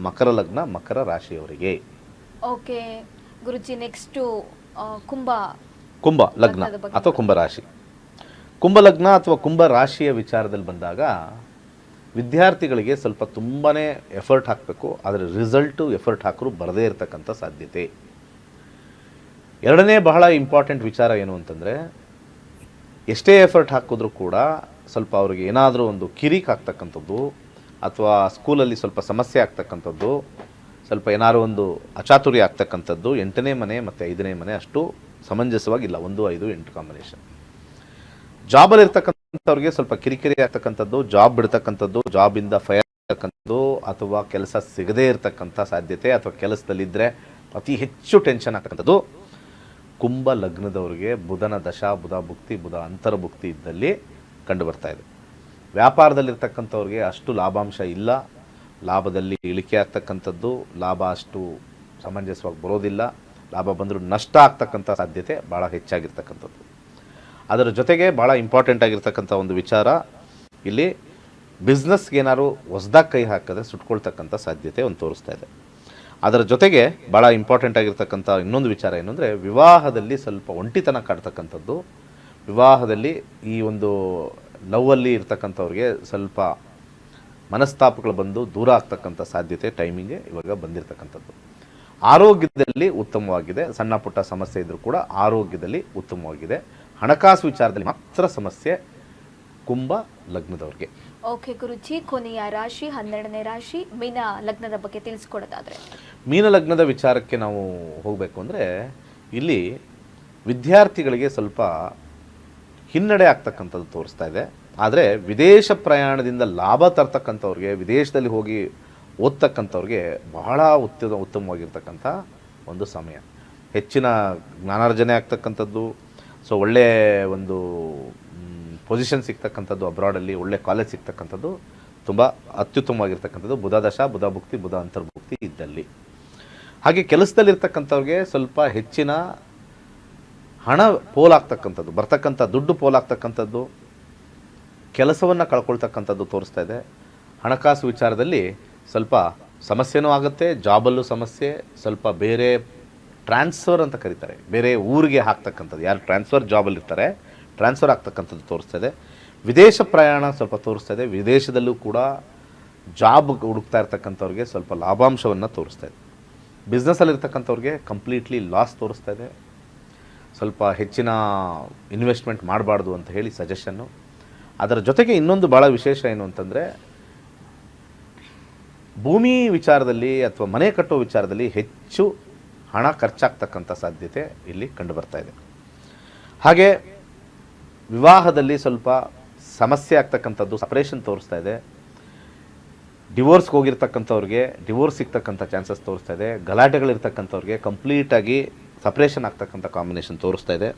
ಮಕರ ಲಗ್ನ, ಮಕರ ರಾಶಿಯವರಿಗೆ. ಓಕೆ ಗುರುಜಿ, ನೆಕ್ಸ್ಟು ಕುಂಭ ಲಗ್ನ ಅಥವಾ ಕುಂಭ ರಾಶಿ. ಕುಂಭ ಲಗ್ನ ಅಥವಾ ಕುಂಭ ರಾಶಿಯ ವಿಚಾರದಲ್ಲಿ ಬಂದಾಗ ವಿದ್ಯಾರ್ಥಿಗಳಿಗೆ ಸ್ವಲ್ಪ ತುಂಬಾ ಎಫರ್ಟ್ ಹಾಕಬೇಕು, ಆದರೆ ರಿಸಲ್ಟು ಎಫರ್ಟ್ ಹಾಕರು ಬರದೇ ಇರತಕ್ಕಂಥ ಸಾಧ್ಯತೆ. ಎರಡನೇ ಬಹಳ ಇಂಪಾರ್ಟೆಂಟ್ ವಿಚಾರ ಏನು ಅಂತಂದರೆ, ಎಷ್ಟೇ ಎಫರ್ಟ್ ಹಾಕಿದ್ರೂ ಕೂಡ ಸ್ವಲ್ಪ ಅವ್ರಿಗೆ ಏನಾದರೂ ಒಂದು ಕಿರಿಕ್ ಆಗ್ತಕ್ಕಂಥದ್ದು ಅಥವಾ ಸ್ಕೂಲಲ್ಲಿ ಸ್ವಲ್ಪ ಸಮಸ್ಯೆ ಆಗ್ತಕ್ಕಂಥದ್ದು, ಸ್ವಲ್ಪ ಏನಾದ್ರು ಒಂದು ಅಚಾತುರ್ಯ ಆಗ್ತಕ್ಕಂಥದ್ದು 8ನೇ ಮನೆ ಮತ್ತು 5ನೇ ಮನೆ ಅಷ್ಟು ಸಮಂಜಸವಾಗಿಲ್ಲ. 1 5 8 ಕಾಂಬಿನೇಷನ್. ಜಾಬಲ್ಲಿ ಇರ್ತಕ್ಕಂಥವ್ರಿಗೆ ಸ್ವಲ್ಪ ಕಿರಿಕಿರಿ ಆಗ್ತಕ್ಕಂಥದ್ದು, ಜಾಬ್ ಬಿಡ್ತಕ್ಕಂಥದ್ದು, ಜಾಬಿಂದ ಫೈರ್ ಆಗ್ತಕ್ಕಂಥದ್ದು, ಅಥವಾ ಕೆಲಸ ಸಿಗದೇ ಇರತಕ್ಕಂಥ ಸಾಧ್ಯತೆ, ಅಥವಾ ಕೆಲಸದಲ್ಲಿದ್ದರೆ ಅತಿ ಹೆಚ್ಚು ಟೆನ್ಷನ್ ಆಗ್ತಕ್ಕಂಥದ್ದು. ಕುಂಭ ಲಗ್ನದವರಿಗೆ ಬುಧನ ದಶಾ, ಬುಧ ಭುಕ್ತಿ, ಬುಧ ಅಂತರ್ಭುಕ್ತಿ ಇದ್ದಲ್ಲಿ ಕಂಡು ಬರ್ತಾ ಇದೆ. ವ್ಯಾಪಾರದಲ್ಲಿರ್ತಕ್ಕಂಥವ್ರಿಗೆ ಅಷ್ಟು ಲಾಭಾಂಶ ಇಲ್ಲ, ಲಾಭದಲ್ಲಿ ಇಳಿಕೆ ಆಗ್ತಕ್ಕಂಥದ್ದು, ಲಾಭ ಅಷ್ಟು ಸಮಂಜಸವಾಗಿ ಬರೋದಿಲ್ಲ, ಲಾಭ ಬಂದರೂ ನಷ್ಟ ಆಗ್ತಕ್ಕಂಥ ಸಾಧ್ಯತೆ ಭಾಳ ಹೆಚ್ಚಾಗಿರ್ತಕ್ಕಂಥದ್ದು. ಅದರ ಜೊತೆಗೆ ಭಾಳ ಇಂಪಾರ್ಟೆಂಟ್ ಆಗಿರ್ತಕ್ಕಂಥ ಒಂದು ವಿಚಾರ, ಇಲ್ಲಿ ಬಿಸ್ನೆಸ್ಗೆ ಏನಾದ್ರು ಹೊಸ್ದಾಗಿ ಕೈ ಹಾಕಿದ್ರೆ ಸುಟ್ಕೊಳ್ತಕ್ಕಂಥ ಸಾಧ್ಯತೆ ಒಂದು ತೋರಿಸ್ತಾ ಇದೆ. ಅದರ ಜೊತೆಗೆ ಭಾಳ ಇಂಪಾರ್ಟೆಂಟ್ ಆಗಿರ್ತಕ್ಕಂಥ ಇನ್ನೊಂದು ವಿಚಾರ ಏನು ಅಂದರೆ, ವಿವಾಹದಲ್ಲಿ ಸ್ವಲ್ಪ ಒಂಟಿತನ ಕಾಡ್ತಕ್ಕಂಥದ್ದು. ವಿವಾಹದಲ್ಲಿ ಈ ಒಂದು ಲವ್ವಲ್ಲಿ ಇರ್ತಕ್ಕಂಥವ್ರಿಗೆ ಸ್ವಲ್ಪ ಮನಸ್ತಾಪಗಳು ಬಂದು ದೂರ ಆಗ್ತಕ್ಕಂಥ ಸಾಧ್ಯತೆ ಟೈಮಿಂಗ್ಗೆ ಇವಾಗ ಬಂದಿರತಕ್ಕಂಥದ್ದು. ಆರೋಗ್ಯದಲ್ಲಿ ಉತ್ತಮವಾಗಿದೆ, ಸಣ್ಣ ಪುಟ್ಟ ಸಮಸ್ಯೆ ಇದ್ದರೂ ಕೂಡ ಆರೋಗ್ಯದಲ್ಲಿ ಉತ್ತಮವಾಗಿದೆ. ಹಣಕಾಸು ವಿಚಾರದಲ್ಲಿ ಮಾತ್ರ ಸಮಸ್ಯೆ ಕುಂಭ ಲಗ್ನದವ್ರಿಗೆ. ಓಕೆ ಗುರುಜಿ, ಕೊನೆಯ ರಾಶಿ 12ನೇ ರಾಶಿ ಮೀನ ಲಗ್ನದ ಬಗ್ಗೆ ತಿಳಿಸ್ಕೊಡೋದಾದ್ರೆ? ಮೀನ ಲಗ್ನದ ವಿಚಾರಕ್ಕೆ ನಾವು ಹೋಗಬೇಕು ಅಂದರೆ, ಇಲ್ಲಿ ವಿದ್ಯಾರ್ಥಿಗಳಿಗೆ ಸ್ವಲ್ಪ ಹಿನ್ನಡೆ ಆಗ್ತಕ್ಕಂಥದ್ದು ತೋರಿಸ್ತಾ ಇದೆ. ಆದರೆ ವಿದೇಶ ಪ್ರಯಾಣದಿಂದ ಲಾಭ ತರ್ತಕ್ಕಂಥವ್ರಿಗೆ, ವಿದೇಶದಲ್ಲಿ ಹೋಗಿ ಓದ್ತಕ್ಕಂಥವ್ರಿಗೆ ಬಹಳ ಉತ್ತಮವಾಗಿರ್ತಕ್ಕಂಥ ಒಂದು ಸಮಯ. ಹೆಚ್ಚಿನ ಜ್ಞಾನಾರ್ಜನೆ ಆಗ್ತಕ್ಕಂಥದ್ದು, ಸೊ ಒಳ್ಳೆಯ ಒಂದು ಪೊಸಿಷನ್ ಸಿಗ್ತಕ್ಕಂಥದ್ದು, ಅಬ್ರಾಡಲ್ಲಿ ಒಳ್ಳೆ ಕಾಲೇಜ್ ಸಿಗ್ತಕ್ಕಂಥದ್ದು ತುಂಬ ಅತ್ಯುತ್ತಮವಾಗಿರ್ತಕ್ಕಂಥದ್ದು. ಬುಧ ದಶಾ, ಬುಧ ಭುಕ್ತಿ, ಬುಧ ಅಂತರ್ಭುಕ್ತಿ ಇದ್ದಲ್ಲಿ. ಹಾಗೆ ಕೆಲಸದಲ್ಲಿರ್ತಕ್ಕಂಥವ್ರಿಗೆ ಸ್ವಲ್ಪ ಹೆಚ್ಚಿನ ಹಣ ಪೋಲಾಗ್ತಕ್ಕಂಥದ್ದು, ಬರ್ತಕ್ಕಂಥ ದುಡ್ಡು ಪೋಲಾಗ್ತಕ್ಕಂಥದ್ದು, ಕೆಲಸವನ್ನು ಕಳ್ಕೊಳ್ತಕ್ಕಂಥದ್ದು ತೋರಿಸ್ತಾ ಇದೆ. ಹಣಕಾಸು ವಿಚಾರದಲ್ಲಿ ಸ್ವಲ್ಪ ಸಮಸ್ಯೆನೂ ಆಗುತ್ತೆ, ಜಾಬಲ್ಲೂ ಸಮಸ್ಯೆ, ಸ್ವಲ್ಪ ಬೇರೆ ಟ್ರಾನ್ಸ್ಫರ್ ಅಂತ ಕರೀತಾರೆ, ಬೇರೆ ಊರಿಗೆ ಹಾಕ್ತಕ್ಕಂಥದ್ದು, ಯಾರು ಟ್ರಾನ್ಸ್ಫರ್ ಜಾಬಲ್ಲಿ ಇರ್ತಾರೆ ಟ್ರಾನ್ಸ್ಫರ್ ಆಗ್ತಕ್ಕಂಥದ್ದು ತೋರಿಸ್ತಾ ಇದೆ. ವಿದೇಶ ಪ್ರಯಾಣ ಸ್ವಲ್ಪ ತೋರಿಸ್ತಾ ಇದೆ. ವಿದೇಶದಲ್ಲೂ ಕೂಡ ಜಾಬ್ ಹುಡುಕ್ತಾ ಇರ್ತಕ್ಕಂಥವ್ರಿಗೆ ಸ್ವಲ್ಪ ಲಾಭಾಂಶವನ್ನು ತೋರಿಸ್ತಾ ಇದೆ. ಬಿಸ್ನೆಸ್ಸಲ್ಲಿರ್ತಕ್ಕಂಥವ್ರಿಗೆ ಕಂಪ್ಲೀಟ್ಲಿ ಲಾಸ್ ತೋರಿಸ್ತಾ ಇದೆ. ಸ್ವಲ್ಪ ಹೆಚ್ಚಿನ ಇನ್ವೆಸ್ಟ್ಮೆಂಟ್ ಮಾಡಬಾರ್ದು ಅಂತ ಹೇಳಿ ಸಜೆಷನ್ನು. ಅದರ ಜೊತೆಗೆ ಇನ್ನೊಂದು ಭಾಳ ವಿಶೇಷ ಏನು ಅಂತಂದರೆ, ಭೂಮಿ ವಿಚಾರದಲ್ಲಿ ಅಥವಾ ಮನೆ ಕಟ್ಟೋ ವಿಚಾರದಲ್ಲಿ ಹೆಚ್ಚು ಹಣ ಖರ್ಚಾಗ್ತಕ್ಕಂಥ ಸಾಧ್ಯತೆ ಇಲ್ಲಿ ಕಂಡು ಬರ್ತಾ ಇದೆ. ಹಾಗೆ ವಿವಾಹದಲ್ಲಿ ಸ್ವಲ್ಪ ಸಮಸ್ಯೆ ಆಗ್ತಕ್ಕಂಥದ್ದು, ಸಪ್ರೇಷನ್ ತೋರಿಸ್ತಾ ಇದೆ. ಡಿವೋರ್ಸ್ಗೆ ಹೋಗಿರ್ತಕ್ಕಂಥವ್ರಿಗೆ ಡಿವೋರ್ಸ್ ಸಿಗ್ತಕ್ಕಂಥ ಚಾನ್ಸಸ್ ತೋರಿಸ್ತಾ ಇದೆ. ಗಲಾಟೆಗಳಿರ್ತಕ್ಕಂಥವ್ರಿಗೆ ಕಂಪ್ಲೀಟಾಗಿ ಸಪ್ರೇಷನ್ ಆಗ್ತಕ್ಕಂಥ ಕಾಂಬಿನೇಷನ್ ತೋರಿಸ್ತಾ ಇದೆ.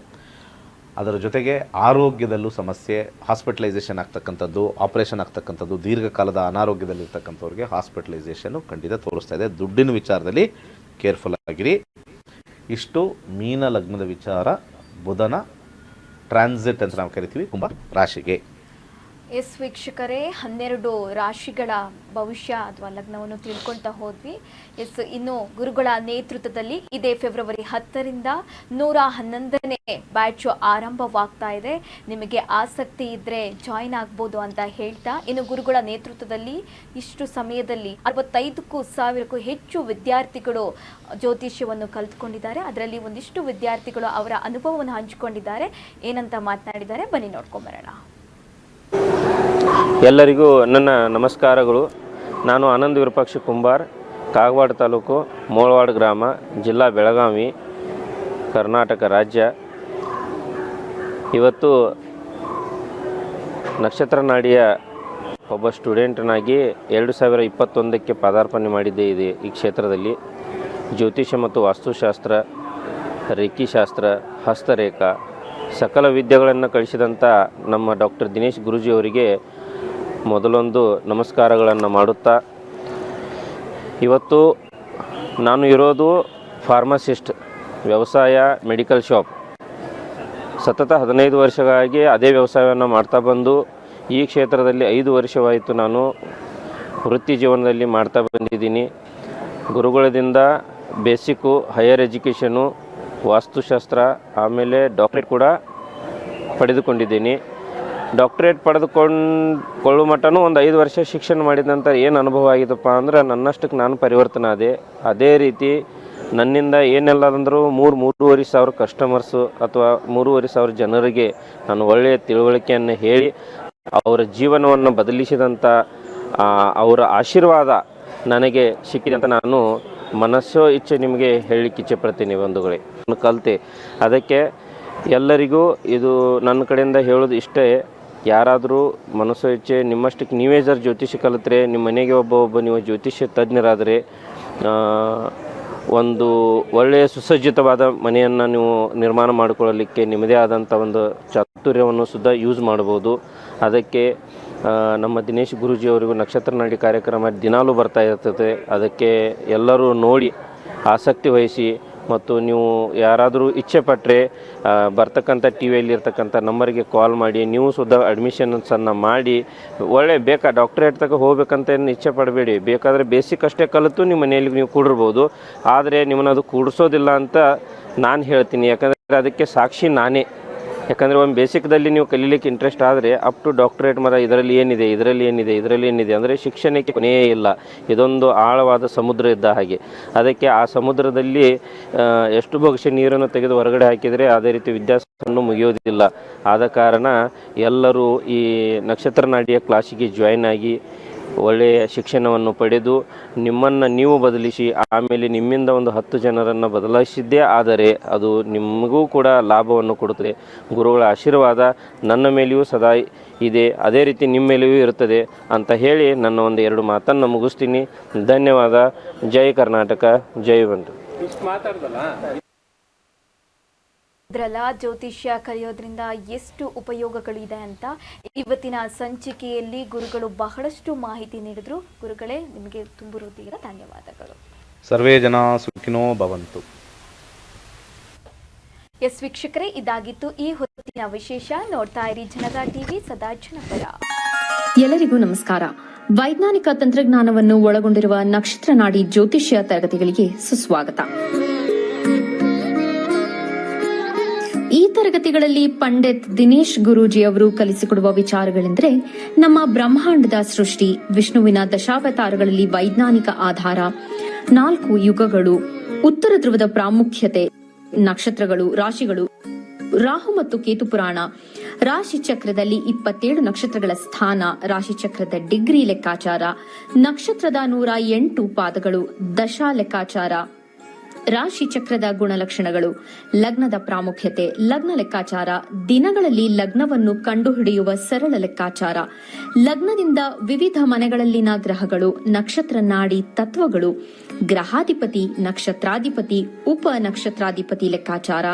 ಅದರ ಜೊತೆಗೆ ಆರೋಗ್ಯದಲ್ಲೂ ಸಮಸ್ಯೆ, ಹಾಸ್ಪಿಟಲೈಸೇಷನ್ ಆಗ್ತಕ್ಕಂಥದ್ದು, ಆಪರೇಷನ್ ಆಗ್ತಕ್ಕಂಥದ್ದು, ದೀರ್ಘಕಾಲದ ಅನಾರೋಗ್ಯದಲ್ಲಿರ್ತಕ್ಕಂಥವ್ರಿಗೆ ಹಾಸ್ಪಿಟಲೈಸೇಷನ್ನು ಖಂಡಿತ ತೋರಿಸ್ತಾ ಇದೆ. ದುಡ್ಡಿನ ವಿಚಾರದಲ್ಲಿ ಕೇರ್ಫುಲ್ ಆಗಿರಿ. ಇಷ್ಟು ಮೀನ ಲಗ್ನದ ವಿಚಾರ, ಬುಧನ ಟ್ರಾನ್ಸಿಟ್ ಅಂತ ನಾವು ಕರಿತೀವಿ ಕುಂಭ ರಾಶಿಗೆ. ಎಸ್ ವೀಕ್ಷಕರೇ, 12 ರಾಶಿಗಳ ಭವಿಷ್ಯ ಅಥವಾ ಲಗ್ನವನ್ನು ತಿಳ್ಕೊಳ್ತಾ ಹೋದ್ವಿ. ಎಸ್, ಇನ್ನು ಗುರುಗಳ ನೇತೃತ್ವದಲ್ಲಿ ಇದೇ ಫೆಬ್ರವರಿ 10ರಿಂದ 111ನೇ ಬ್ಯಾಚ್ ಆರಂಭವಾಗ್ತಾ ಇದೆ. ನಿಮಗೆ ಆಸಕ್ತಿ ಇದ್ದರೆ ಜಾಯಿನ್ ಆಗ್ಬೋದು ಅಂತ ಹೇಳ್ತಾ, ಇನ್ನು ಗುರುಗಳ ನೇತೃತ್ವದಲ್ಲಿ ಇಷ್ಟು ಸಮಯದಲ್ಲಿ 65,000ಕ್ಕೂ ಹೆಚ್ಚು ವಿದ್ಯಾರ್ಥಿಗಳು ಜ್ಯೋತಿಷ್ಯವನ್ನು ಕಲಿತ್ಕೊಂಡಿದ್ದಾರೆ. ಅದರಲ್ಲಿ ಒಂದಿಷ್ಟು ವಿದ್ಯಾರ್ಥಿಗಳು ಅವರ ಅನುಭವವನ್ನು ಹಂಚಿಕೊಂಡಿದ್ದಾರೆ. ಏನಂತ ಮಾತನಾಡಿದ್ದಾರೆ ಬನ್ನಿ ನೋಡ್ಕೊಂಬರೋಣ. ಎಲ್ಲರಿಗೂ ನನ್ನ ನಮಸ್ಕಾರಗಳು. ನಾನು ಆನಂದ್ ವಿರೂಪಾಕ್ಷ ಕುಂಬಾರ್, ಕಾಗವಾಡ ತಾಲೂಕು ಮೋಳವಾಡ ಗ್ರಾಮ, ಜಿಲ್ಲಾ ಬೆಳಗಾವಿ, ಕರ್ನಾಟಕ ರಾಜ್ಯ. ಇವತ್ತು ನಕ್ಷತ್ರ ನಾಡಿಯ ಒಬ್ಬ ಸ್ಟೂಡೆಂಟನಾಗಿ 2021ಕ್ಕೆ ಪದಾರ್ಪಣೆ ಮಾಡಿದ್ದೆ ಇದೆ. ಈ ಕ್ಷೇತ್ರದಲ್ಲಿ ಜ್ಯೋತಿಷ್ಯ ಮತ್ತು ವಾಸ್ತುಶಾಸ್ತ್ರ, ರೇಖಿಶಾಸ್ತ್ರ, ಹಸ್ತರೇಖಾ ಸಕಲ ವಿದ್ಯೆಗಳನ್ನು ಕಲಿಸಿದಂಥ ನಮ್ಮ ಡಾಕ್ಟರ್ ದಿನೇಶ್ ಗುರೂಜಿಯವರಿಗೆ ಮೊದಲೊಂದು ನಮಸ್ಕಾರಗಳನ್ನು ಮಾಡುತ್ತಾ, ಇವತ್ತು ನಾನು ಇರೋದು ಫಾರ್ಮಸಿಸ್ಟ್, ವ್ಯವಸಾಯ, ಮೆಡಿಕಲ್ ಶಾಪ್. ಸತತ 15 ವರ್ಷಗಳಾಗಿ ಅದೇ ವ್ಯವಸಾಯವನ್ನು ಮಾಡ್ತಾ ಬಂದು ಈ ಕ್ಷೇತ್ರದಲ್ಲಿ 5 ವರ್ಷವಾಯಿತು ನಾನು ವೃತ್ತಿ ಜೀವನದಲ್ಲಿ ಮಾಡ್ತಾ ಬಂದಿದ್ದೀನಿ. ಗುರುಗಳದಿಂದ ಬೇಸಿಕ್ಕು, ಹೈಯರ್ ಎಜುಕೇಷನು, ವಾಸ್ತುಶಾಸ್ತ್ರ, ಆಮೇಲೆ ಡಾಕ್ಟ್ರೇಟ್ ಕೂಡ ಪಡೆದುಕೊಂಡಿದ್ದೀನಿ. ಡಾಕ್ಟ್ರೇಟ್ ಪಡೆದುಕೊಳ್ಳುವ ಮಟ್ಟನೂ ಒಂದು 5 ವರ್ಷ ಶಿಕ್ಷಣ ಮಾಡಿದ ನಂತರ ಏನು ಅನುಭವ ಆಗಿತ್ತಪ್ಪ ಅಂದ್ರೆ ನನ್ನಷ್ಟಕ್ಕೆ ನಾನು ಪರಿವರ್ತನೆ ಆದೆ. ಅದೇ ರೀತಿ ನನ್ನಿಂದ ಏನೆಲ್ಲ ಅಂದರೂ 3-3.5 ಸಾವಿರ ಕಸ್ಟಮರ್ಸು ಅಥವಾ 3.5 ಸಾವಿರ ಜನರಿಗೆ ನಾನು ಒಳ್ಳೆಯ ತಿಳುವಳಿಕೆಯನ್ನು ಹೇಳಿ ಅವರ ಜೀವನವನ್ನು ಬದಲಿಸಿದಂಥ ಅವರ ಆಶೀರ್ವಾದ ನನಗೆ ಸಿಕ್ಕಿದೆ ಅಂತ ನಾನು ಮನಸ್ಸೋ ಇಚ್ಛೆ ನಿಮಗೆ ಹೇಳಲಿಕ್ಕೆ ಇಚ್ಛೆ ಪಡ್ತೀನಿ. ಬಂಧುಗಳೇ, ನಾನು ಕಲಿತೆ. ಅದಕ್ಕೆ ಎಲ್ಲರಿಗೂ ಇದು ನನ್ನ ಕಡೆಯಿಂದ ಹೇಳೋದು ಇಷ್ಟೇ. ಯಾರಾದರೂ ಮನಸ್ಸೋ ಇಚ್ಛೆ ನಿಮ್ಮಷ್ಟಕ್ಕೆ ನೀವೇ ಜ್ಯೋತಿಷ್ಯ ಕಲಿತ್ರೆ, ನಿಮ್ಮ ಮನೆಗೆ ಒಬ್ಬ ನೀವು ಜ್ಯೋತಿಷ್ಯ ತಜ್ಞರಾದರೆ ಒಂದು ಒಳ್ಳೆಯ ಸುಸಜ್ಜಿತವಾದ ಮನೆಯನ್ನು ನೀವು ನಿರ್ಮಾಣ ಮಾಡಿಕೊಳ್ಳಲಿಕ್ಕೆ ನಿಮ್ಮದೇ ಆದಂಥ ಒಂದು ಚಾತುರ್ಯವನ್ನು ಸುದ್ದ ಯೂಸ್ ಮಾಡ್ಬೋದು. ಅದಕ್ಕೆ ನಮ್ಮ ದಿನೇಶ್ ಗುರೂಜಿಯವರಿಗೂ ನಕ್ಷತ್ರ ನಾಡಿ ಕಾರ್ಯಕ್ರಮ ದಿನಾಲೂ ಬರ್ತಾ ಇರ್ತದೆ. ಅದಕ್ಕೆ ಎಲ್ಲರೂ ನೋಡಿ ಆಸಕ್ತಿ ವಹಿಸಿ, ಮತ್ತು ನೀವು ಯಾರಾದರೂ ಇಚ್ಛೆ ಪಟ್ಟರೆ ಬರ್ತಕ್ಕಂಥ ಟಿ ವಿಯಲ್ಲಿ ಇರ್ತಕ್ಕಂಥ ನಂಬರಿಗೆ ಕಾಲ್ ಮಾಡಿ ನೀವು ಸುದ್ದ ಅಡ್ಮಿಷನ್ಸನ್ನು ಮಾಡಿ ಡಾಕ್ಟ್ರೇಟ್ ತನಕ ಹೋಗ್ಬೇಕಂತ ಏನು ಇಚ್ಛೆ ಪಡಬೇಡಿ. ಬೇಕಾದರೆ ಬೇಸಿಕ್ ಅಷ್ಟೇ ಕಲಿತು ನಿಮ್ಮ ಮನೆಯಲ್ಲಿ ನೀವು ಕೂಡಿರ್ಬೋದು. ಆದರೆ ನಿಮ್ಮನ್ನು ಅದು ಕೂಡಿಸೋದಿಲ್ಲ ಅಂತ ನಾನು ಹೇಳ್ತೀನಿ. ಯಾಕಂದರೆ ಅದಕ್ಕೆ ಸಾಕ್ಷಿ ನಾನೇ. ಯಾಕಂದರೆ ಒಂದು ಬೇಸಿಕ್ದಲ್ಲಿ ನೀವು ಕಲೀಲಿಕ್ಕೆ ಇಂಟ್ರೆಸ್ಟ್ ಆದರೆ ಅಪ್ ಟು ಡಾಕ್ಟ್ರೇಟ್ ಇದರಲ್ಲಿ ಏನಿದೆ ಅಂದರೆ ಶಿಕ್ಷಣಕ್ಕೆ ಕೊನೆಯೇ ಇಲ್ಲ. ಇದೊಂದು ಆಳವಾದ ಸಮುದ್ರ ಇದ್ದ ಹಾಗೆ. ಅದಕ್ಕೆ ಆ ಸಮುದ್ರದಲ್ಲಿ ಎಷ್ಟು ಭವಿಷ್ಯ ನೀರನ್ನು ತೆಗೆದು ಹೊರಗಡೆ ಹಾಕಿದರೆ ಅದೇ ರೀತಿ ವಿದ್ಯಾಸನ್ನು ಮುಗಿಯೋದಿಲ್ಲ. ಆದ ಕಾರಣ ಎಲ್ಲರೂ ಈ ನಕ್ಷತ್ರ ನಾಡಿಯ ಕ್ಲಾಸಿಗೆ ಜಾಯಿನ್ ಆಗಿ ಒಳ್ಳೆಯ ಶಿಕ್ಷಣವನ್ನು ಪಡೆದು ನಿಮ್ಮನ್ನು ನೀವು ಬದಲಿಸಿ ಆಮೇಲೆ ನಿಮ್ಮಿಂದ ಒಂದು 10 ಜನರನ್ನು ಬದಲಾಯಿಸಿದ್ದೇ ಆದರೆ ಅದು ನಿಮಗೂ ಕೂಡ ಲಾಭವನ್ನು ಕೊಡುತ್ತದೆ. ಗುರುಗಳ ಆಶೀರ್ವಾದ ನನ್ನ ಮೇಲೆಯೂ ಸದಾ ಇದೆ, ಅದೇ ರೀತಿ ನಿಮ್ಮ ಮೇಲೆಯೂ ಇರುತ್ತದೆ ಅಂತ ಹೇಳಿ ನನ್ನ ಒಂದು 2 ಮಾತನ್ನು ಮುಗಿಸ್ತೀನಿ. ಧನ್ಯವಾದ. ಜೈ ಕರ್ನಾಟಕ, ಜೈ ಬಂಧು. ಇದ್ರಲ್ಲ ಜ್ಯೋತಿಷ್ಯ ಕಲಿಯೋದ್ರಿಂದ ಎಷ್ಟು ಉಪಯೋಗಗಳಿದೆ ಅಂತ ಇವತ್ತಿನ ಸಂಚಿಕೆಯಲ್ಲಿ ಗುರುಗಳು ಬಹಳಷ್ಟು ಮಾಹಿತಿ ನೀಡಿದ್ರು. ಗುರುಗಳೇ, ನಿಮಗೆ ತುಂಬು ಹೃದಯದ ಧನ್ಯವಾದಗಳು. ಸರ್ವೇ ಜನ ಸುಖಿನೋ ಭವಂತು. ಎಸ್ ವೀಕ್ಷಕರೇ, ಇದಾಗಿತ್ತು ಈ ಹೊತ್ತಿನ ವಿಶೇಷ. ನೋಡ್ತಾ ಇರಿ ಜನತಾ ಟಿವಿ, ಸದಾ ಜನಪರ. ಎಲ್ಲರಿಗೂ ನಮಸ್ಕಾರ. ವೈಜ್ಞಾನಿಕ ತಂತ್ರಜ್ಞಾನವನ್ನು ಒಳಗೊಂಡಿರುವ ನಕ್ಷತ್ರ ನಾಡಿ ಜ್ಯೋತಿಷ್ಯ ತರಗತಿಗಳಿಗೆ ಸುಸ್ವಾಗತ. ಈ ತರಗತಿಗಳಲ್ಲಿ ಪಂಡಿತ್ ದಿನೇಶ್ ಗುರೂಜಿ ಅವರು ಕಲಿಸಿಕೊಡುವ ವಿಚಾರಗಳೆಂದರೆ ನಮ್ಮ ಬ್ರಹ್ಮಾಂಡದ ಸೃಷ್ಟಿ, ವಿಷ್ಣುವಿನ ದಶಾವತಾರಗಳಲ್ಲಿ ವೈಜ್ಞಾನಿಕ ಆಧಾರ, 4 ಯುಗಗಳು, ಉತ್ತರ ಧ್ರುವದ ಪ್ರಾಮುಖ್ಯತೆ, ನಕ್ಷತ್ರಗಳು, ರಾಶಿಗಳು, ರಾಹು ಮತ್ತು ಕೇತು ಪುರಾಣ, ರಾಶಿ ಚಕ್ರದಲ್ಲಿ 27 ನಕ್ಷತ್ರಗಳ ಸ್ಥಾನ, ರಾಶಿ ಚಕ್ರದ ಡಿಗ್ರಿ ಲೆಕ್ಕಾಚಾರ, ನಕ್ಷತ್ರದ 108 ಪಾದಗಳು, ದಶಾ ಲೆಕ್ಕಾಚಾರ, ರಾಶಿ ಚಕ್ರದ ಗುಣಲಕ್ಷಣಗಳು, ಲಗ್ನದ ಪ್ರಾಮುಖ್ಯತೆ, ಲಗ್ನ ಲೆಕ್ಕಾಚಾರ, ದಿನಗಳಲ್ಲಿ ಲಗ್ನವನ್ನು ಕಂಡುಹಿಡಿಯುವ ಸರಳ ಲೆಕ್ಕಾಚಾರ, ಲಗ್ನದಿಂದ ವಿವಿಧ ಮನೆಗಳಲ್ಲಿನ ಗ್ರಹಗಳು, ನಕ್ಷತ್ರ ನಾಡಿ ತತ್ವಗಳು, ಗ್ರಹಾಧಿಪತಿ, ನಕ್ಷತ್ರಾಧಿಪತಿ, ಉಪ ನಕ್ಷತ್ರಾಧಿಪತಿ ಲೆಕ್ಕಾಚಾರ,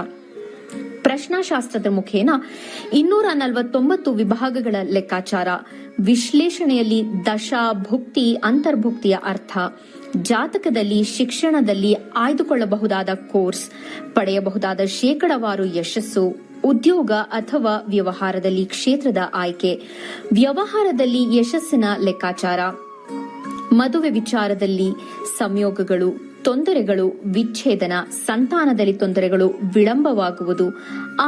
ಪ್ರಶ್ನಾಶಾಸ್ತ್ರದ ಮುಖೇನ 249 ವಿಭಾಗಗಳ ಲೆಕ್ಕಾಚಾರ, ವಿಶ್ಲೇಷಣೆಯಲ್ಲಿ ದಶಾ, ಭುಕ್ತಿ, ಅಂತರ್ಭುಕ್ತಿಯ ಅರ್ಥ, ಜಾತಕದಲ್ಲಿ, ಶಿಕ್ಷಣದಲ್ಲಿ ಆಯ್ದುಕೊಳ್ಳಬಹುದಾದ ಕೋರ್ಸ್, ಪಡೆಯಬಹುದಾದ ಶೇಕಡವಾರು ಯಶಸ್ಸು, ಉದ್ಯೋಗ ಅಥವಾ ವ್ಯವಹಾರದಲ್ಲಿ ಕ್ಷೇತ್ರದ ಆಯ್ಕೆ, ವ್ಯವಹಾರದಲ್ಲಿ ಯಶಸ್ಸಿನ ಲೆಕ್ಕಾಚಾರ, ಮದುವೆ ವಿಚಾರದಲ್ಲಿ ಸಂಯೋಗಗಳು, ತೊಂದರೆಗಳು, ವಿಚ್ಛೇದನ, ಸಂತಾನದಲ್ಲಿ ತೊಂದರೆಗಳು, ವಿಳಂಬವಾಗುವುದು,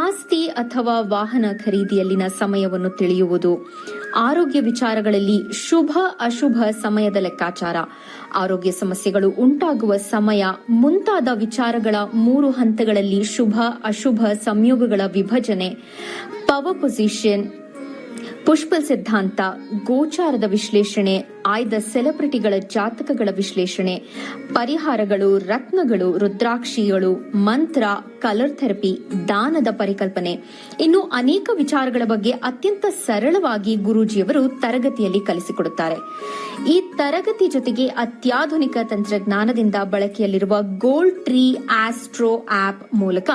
ಆಸ್ತಿ ಅಥವಾ ವಾಹನ ಖರೀದಿಯಲ್ಲಿನ ಸಮಯವನ್ನು ತಿಳಿಯುವುದು, ಆರೋಗ್ಯ ವಿಚಾರಗಳಲ್ಲಿ ಶುಭ ಅಶುಭ ಸಮಯದ ಲೆಕ್ಕಾಚಾರ, ಆರೋಗ್ಯ ಸಮಸ್ಯೆಗಳು ಉಂಟಾಗುವ ಸಮಯ ಮುಂತಾದ ವಿಚಾರಗಳ 3 ಹಂತಗಳಲ್ಲಿ ಶುಭ ಅಶುಭ ಸಂಯೋಗಗಳ ವಿಭಜನೆ, ಪವರ್ ಪೊಸಿಷನ್, ಪುಷ್ಪ ಸಿದ್ಧಾಂತ, ಗೋಚಾರದ ವಿಶ್ಲೇಷಣೆ, ಆಯ್ದ ಸೆಲೆಬ್ರಿಟಿಗಳ ಜಾತಕಗಳ ವಿಶ್ಲೇಷಣೆ, ಪರಿಹಾರಗಳು, ರತ್ನಗಳು, ರುದ್ರಾಕ್ಷಿಗಳು, ಮಂತ್ರ, ಕಲರ್ ಥೆರಪಿ, ದಾನದ ಪರಿಕಲ್ಪನೆ, ಇನ್ನು ಅನೇಕ ವಿಚಾರಗಳ ಬಗ್ಗೆ ಅತ್ಯಂತ ಸರಳವಾಗಿ ಗುರೂಜಿಯವರು ತರಗತಿಯಲ್ಲಿ ಕಲಿಸಿಕೊಡುತ್ತಾರೆ. ಈ ತರಗತಿ ಜೊತೆಗೆ ಅತ್ಯಾಧುನಿಕ ತಂತ್ರಜ್ಞಾನದಿಂದ ಬಳಕೆಯಲ್ಲಿರುವ ಗೋಲ್ಡ್ ಟ್ರೀ ಆಸ್ಟ್ರೋ ಆಪ್ ಮೂಲಕ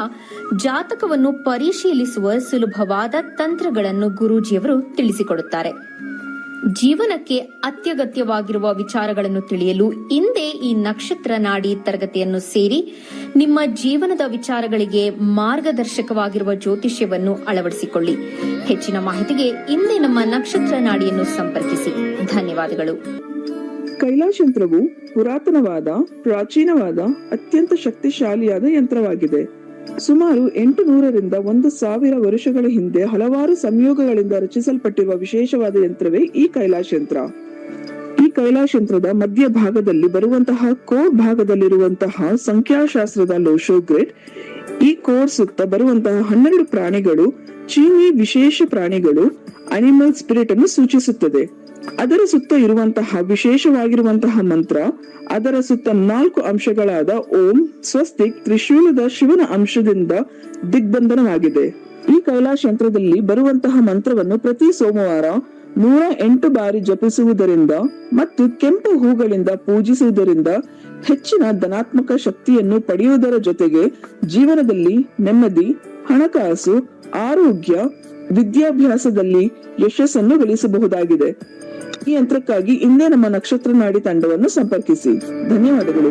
ಜಾತಕವನ್ನು ಪರಿಶೀಲಿಸುವ ಸುಲಭವಾದ ತಂತ್ರಗಳನ್ನು ಗುರೂಜಿಯವರು ತಿಳಿಸಿಕೊಡುತ್ತಾರೆ. ಜೀವನಕ್ಕೆ ಅತ್ಯಗತ್ಯವಾಗಿರುವ ವಿಚಾರಗಳನ್ನು ತಿಳಿಯಲು ಇಂದೇ ಈ ನಕ್ಷತ್ರ ನಾಡಿ ತರಗತಿಯನ್ನು ಸೇರಿ ನಿಮ್ಮ ಜೀವನದ ವಿಚಾರಗಳಿಗೆ ಮಾರ್ಗದರ್ಶಕವಾಗಿರುವ ಜ್ಯೋತಿಷ್ಯವನ್ನು ಅಳವಡಿಸಿಕೊಳ್ಳಿ. ಹೆಚ್ಚಿನ ಮಾಹಿತಿಗೆ ಇಂದೇ ನಮ್ಮ ನಕ್ಷತ್ರ ನಾಡಿಯನ್ನು ಸಂಪರ್ಕಿಸಿ. ಧನ್ಯವಾದಗಳು. ಕೈಲಾಶ್ ಯಂತ್ರವು ಪುರಾತನವಾದ, ಪ್ರಾಚೀನವಾದ, ಅತ್ಯಂತ ಶಕ್ತಿಶಾಲಿಯಾದ ಯಂತ್ರವಾಗಿದೆ. ಸುಮಾರು 800ರಿಂದ 1000 ವರ್ಷಗಳ ಹಿಂದೆ ಹಲವಾರು ಸಂಯೋಗಗಳಿಂದ ರಚಿಸಲ್ಪಟ್ಟಿರುವ ವಿಶೇಷವಾದ ಯಂತ್ರವೇ ಈ ಕೈಲಾಶ್ ಯಂತ್ರ. ಈ ಕೈಲಾಶ್ ಯಂತ್ರದ ಮಧ್ಯ ಭಾಗದಲ್ಲಿ ಬರುವಂತಹ ಕೋರ್ ಭಾಗದಲ್ಲಿರುವಂತಹ ಸಂಖ್ಯಾಶಾಸ್ತ್ರದ ಲೋಶೋ ಗ್ರಿಡ್, ಈ ಕೋರ್ ಸುತ್ತ ಬರುವಂತಹ 12 ಪ್ರಾಣಿಗಳು ಚೀನಿ ವಿಶೇಷ ಪ್ರಾಣಿಗಳು, ಅನಿಮಲ್ ಸ್ಪಿರಿಟ್ ಅನ್ನು ಸೂಚಿಸುತ್ತದೆ. ಅದರ ಸುತ್ತ ಇರುವಂತಹ ವಿಶೇಷವಾಗಿರುವಂತಹ ಮಂತ್ರ, ಅದರ ಸುತ್ತ 4 ಅಂಶಗಳಾದ ಓಂ, ಸ್ವಸ್ತಿಕ್, ತ್ರಿಶೂಲದ ಶಿವನ ಅಂಶದಿಂದ ದಿಗ್ಬಂಧನವಾಗಿದೆ. ಈ ಕೈಲಾಶ್ ಯಂತ್ರದಲ್ಲಿ ಬರುವಂತಹ ಮಂತ್ರವನ್ನು ಪ್ರತಿ ಸೋಮವಾರ 108 ಬಾರಿ ಜಪಿಸುವುದರಿಂದ ಮತ್ತು ಕೆಂಪು ಹೂಗಳಿಂದ ಪೂಜಿಸುವುದರಿಂದ ಹೆಚ್ಚಿನ ಧನಾತ್ಮಕ ಶಕ್ತಿಯನ್ನು ಪಡೆಯುವುದರ ಜೊತೆಗೆ ಜೀವನದಲ್ಲಿ ನೆಮ್ಮದಿ, ಹಣಕಾಸು, ಆರೋಗ್ಯ, ವಿದ್ಯಾಭ್ಯಾಸದಲ್ಲಿ ಯಶಸ್ಸನ್ನು ಗಳಿಸಬಹುದಾಗಿದೆ. ಈ ಯಂತ್ರಕ್ಕಾಗಿ ಇಂದೇ ನಮ್ಮ ನಕ್ಷತ್ರ ನಾಡಿ ತಂಡವನ್ನು ಸಂಪರ್ಕಿಸಿ. ಧನ್ಯವಾದಗಳು.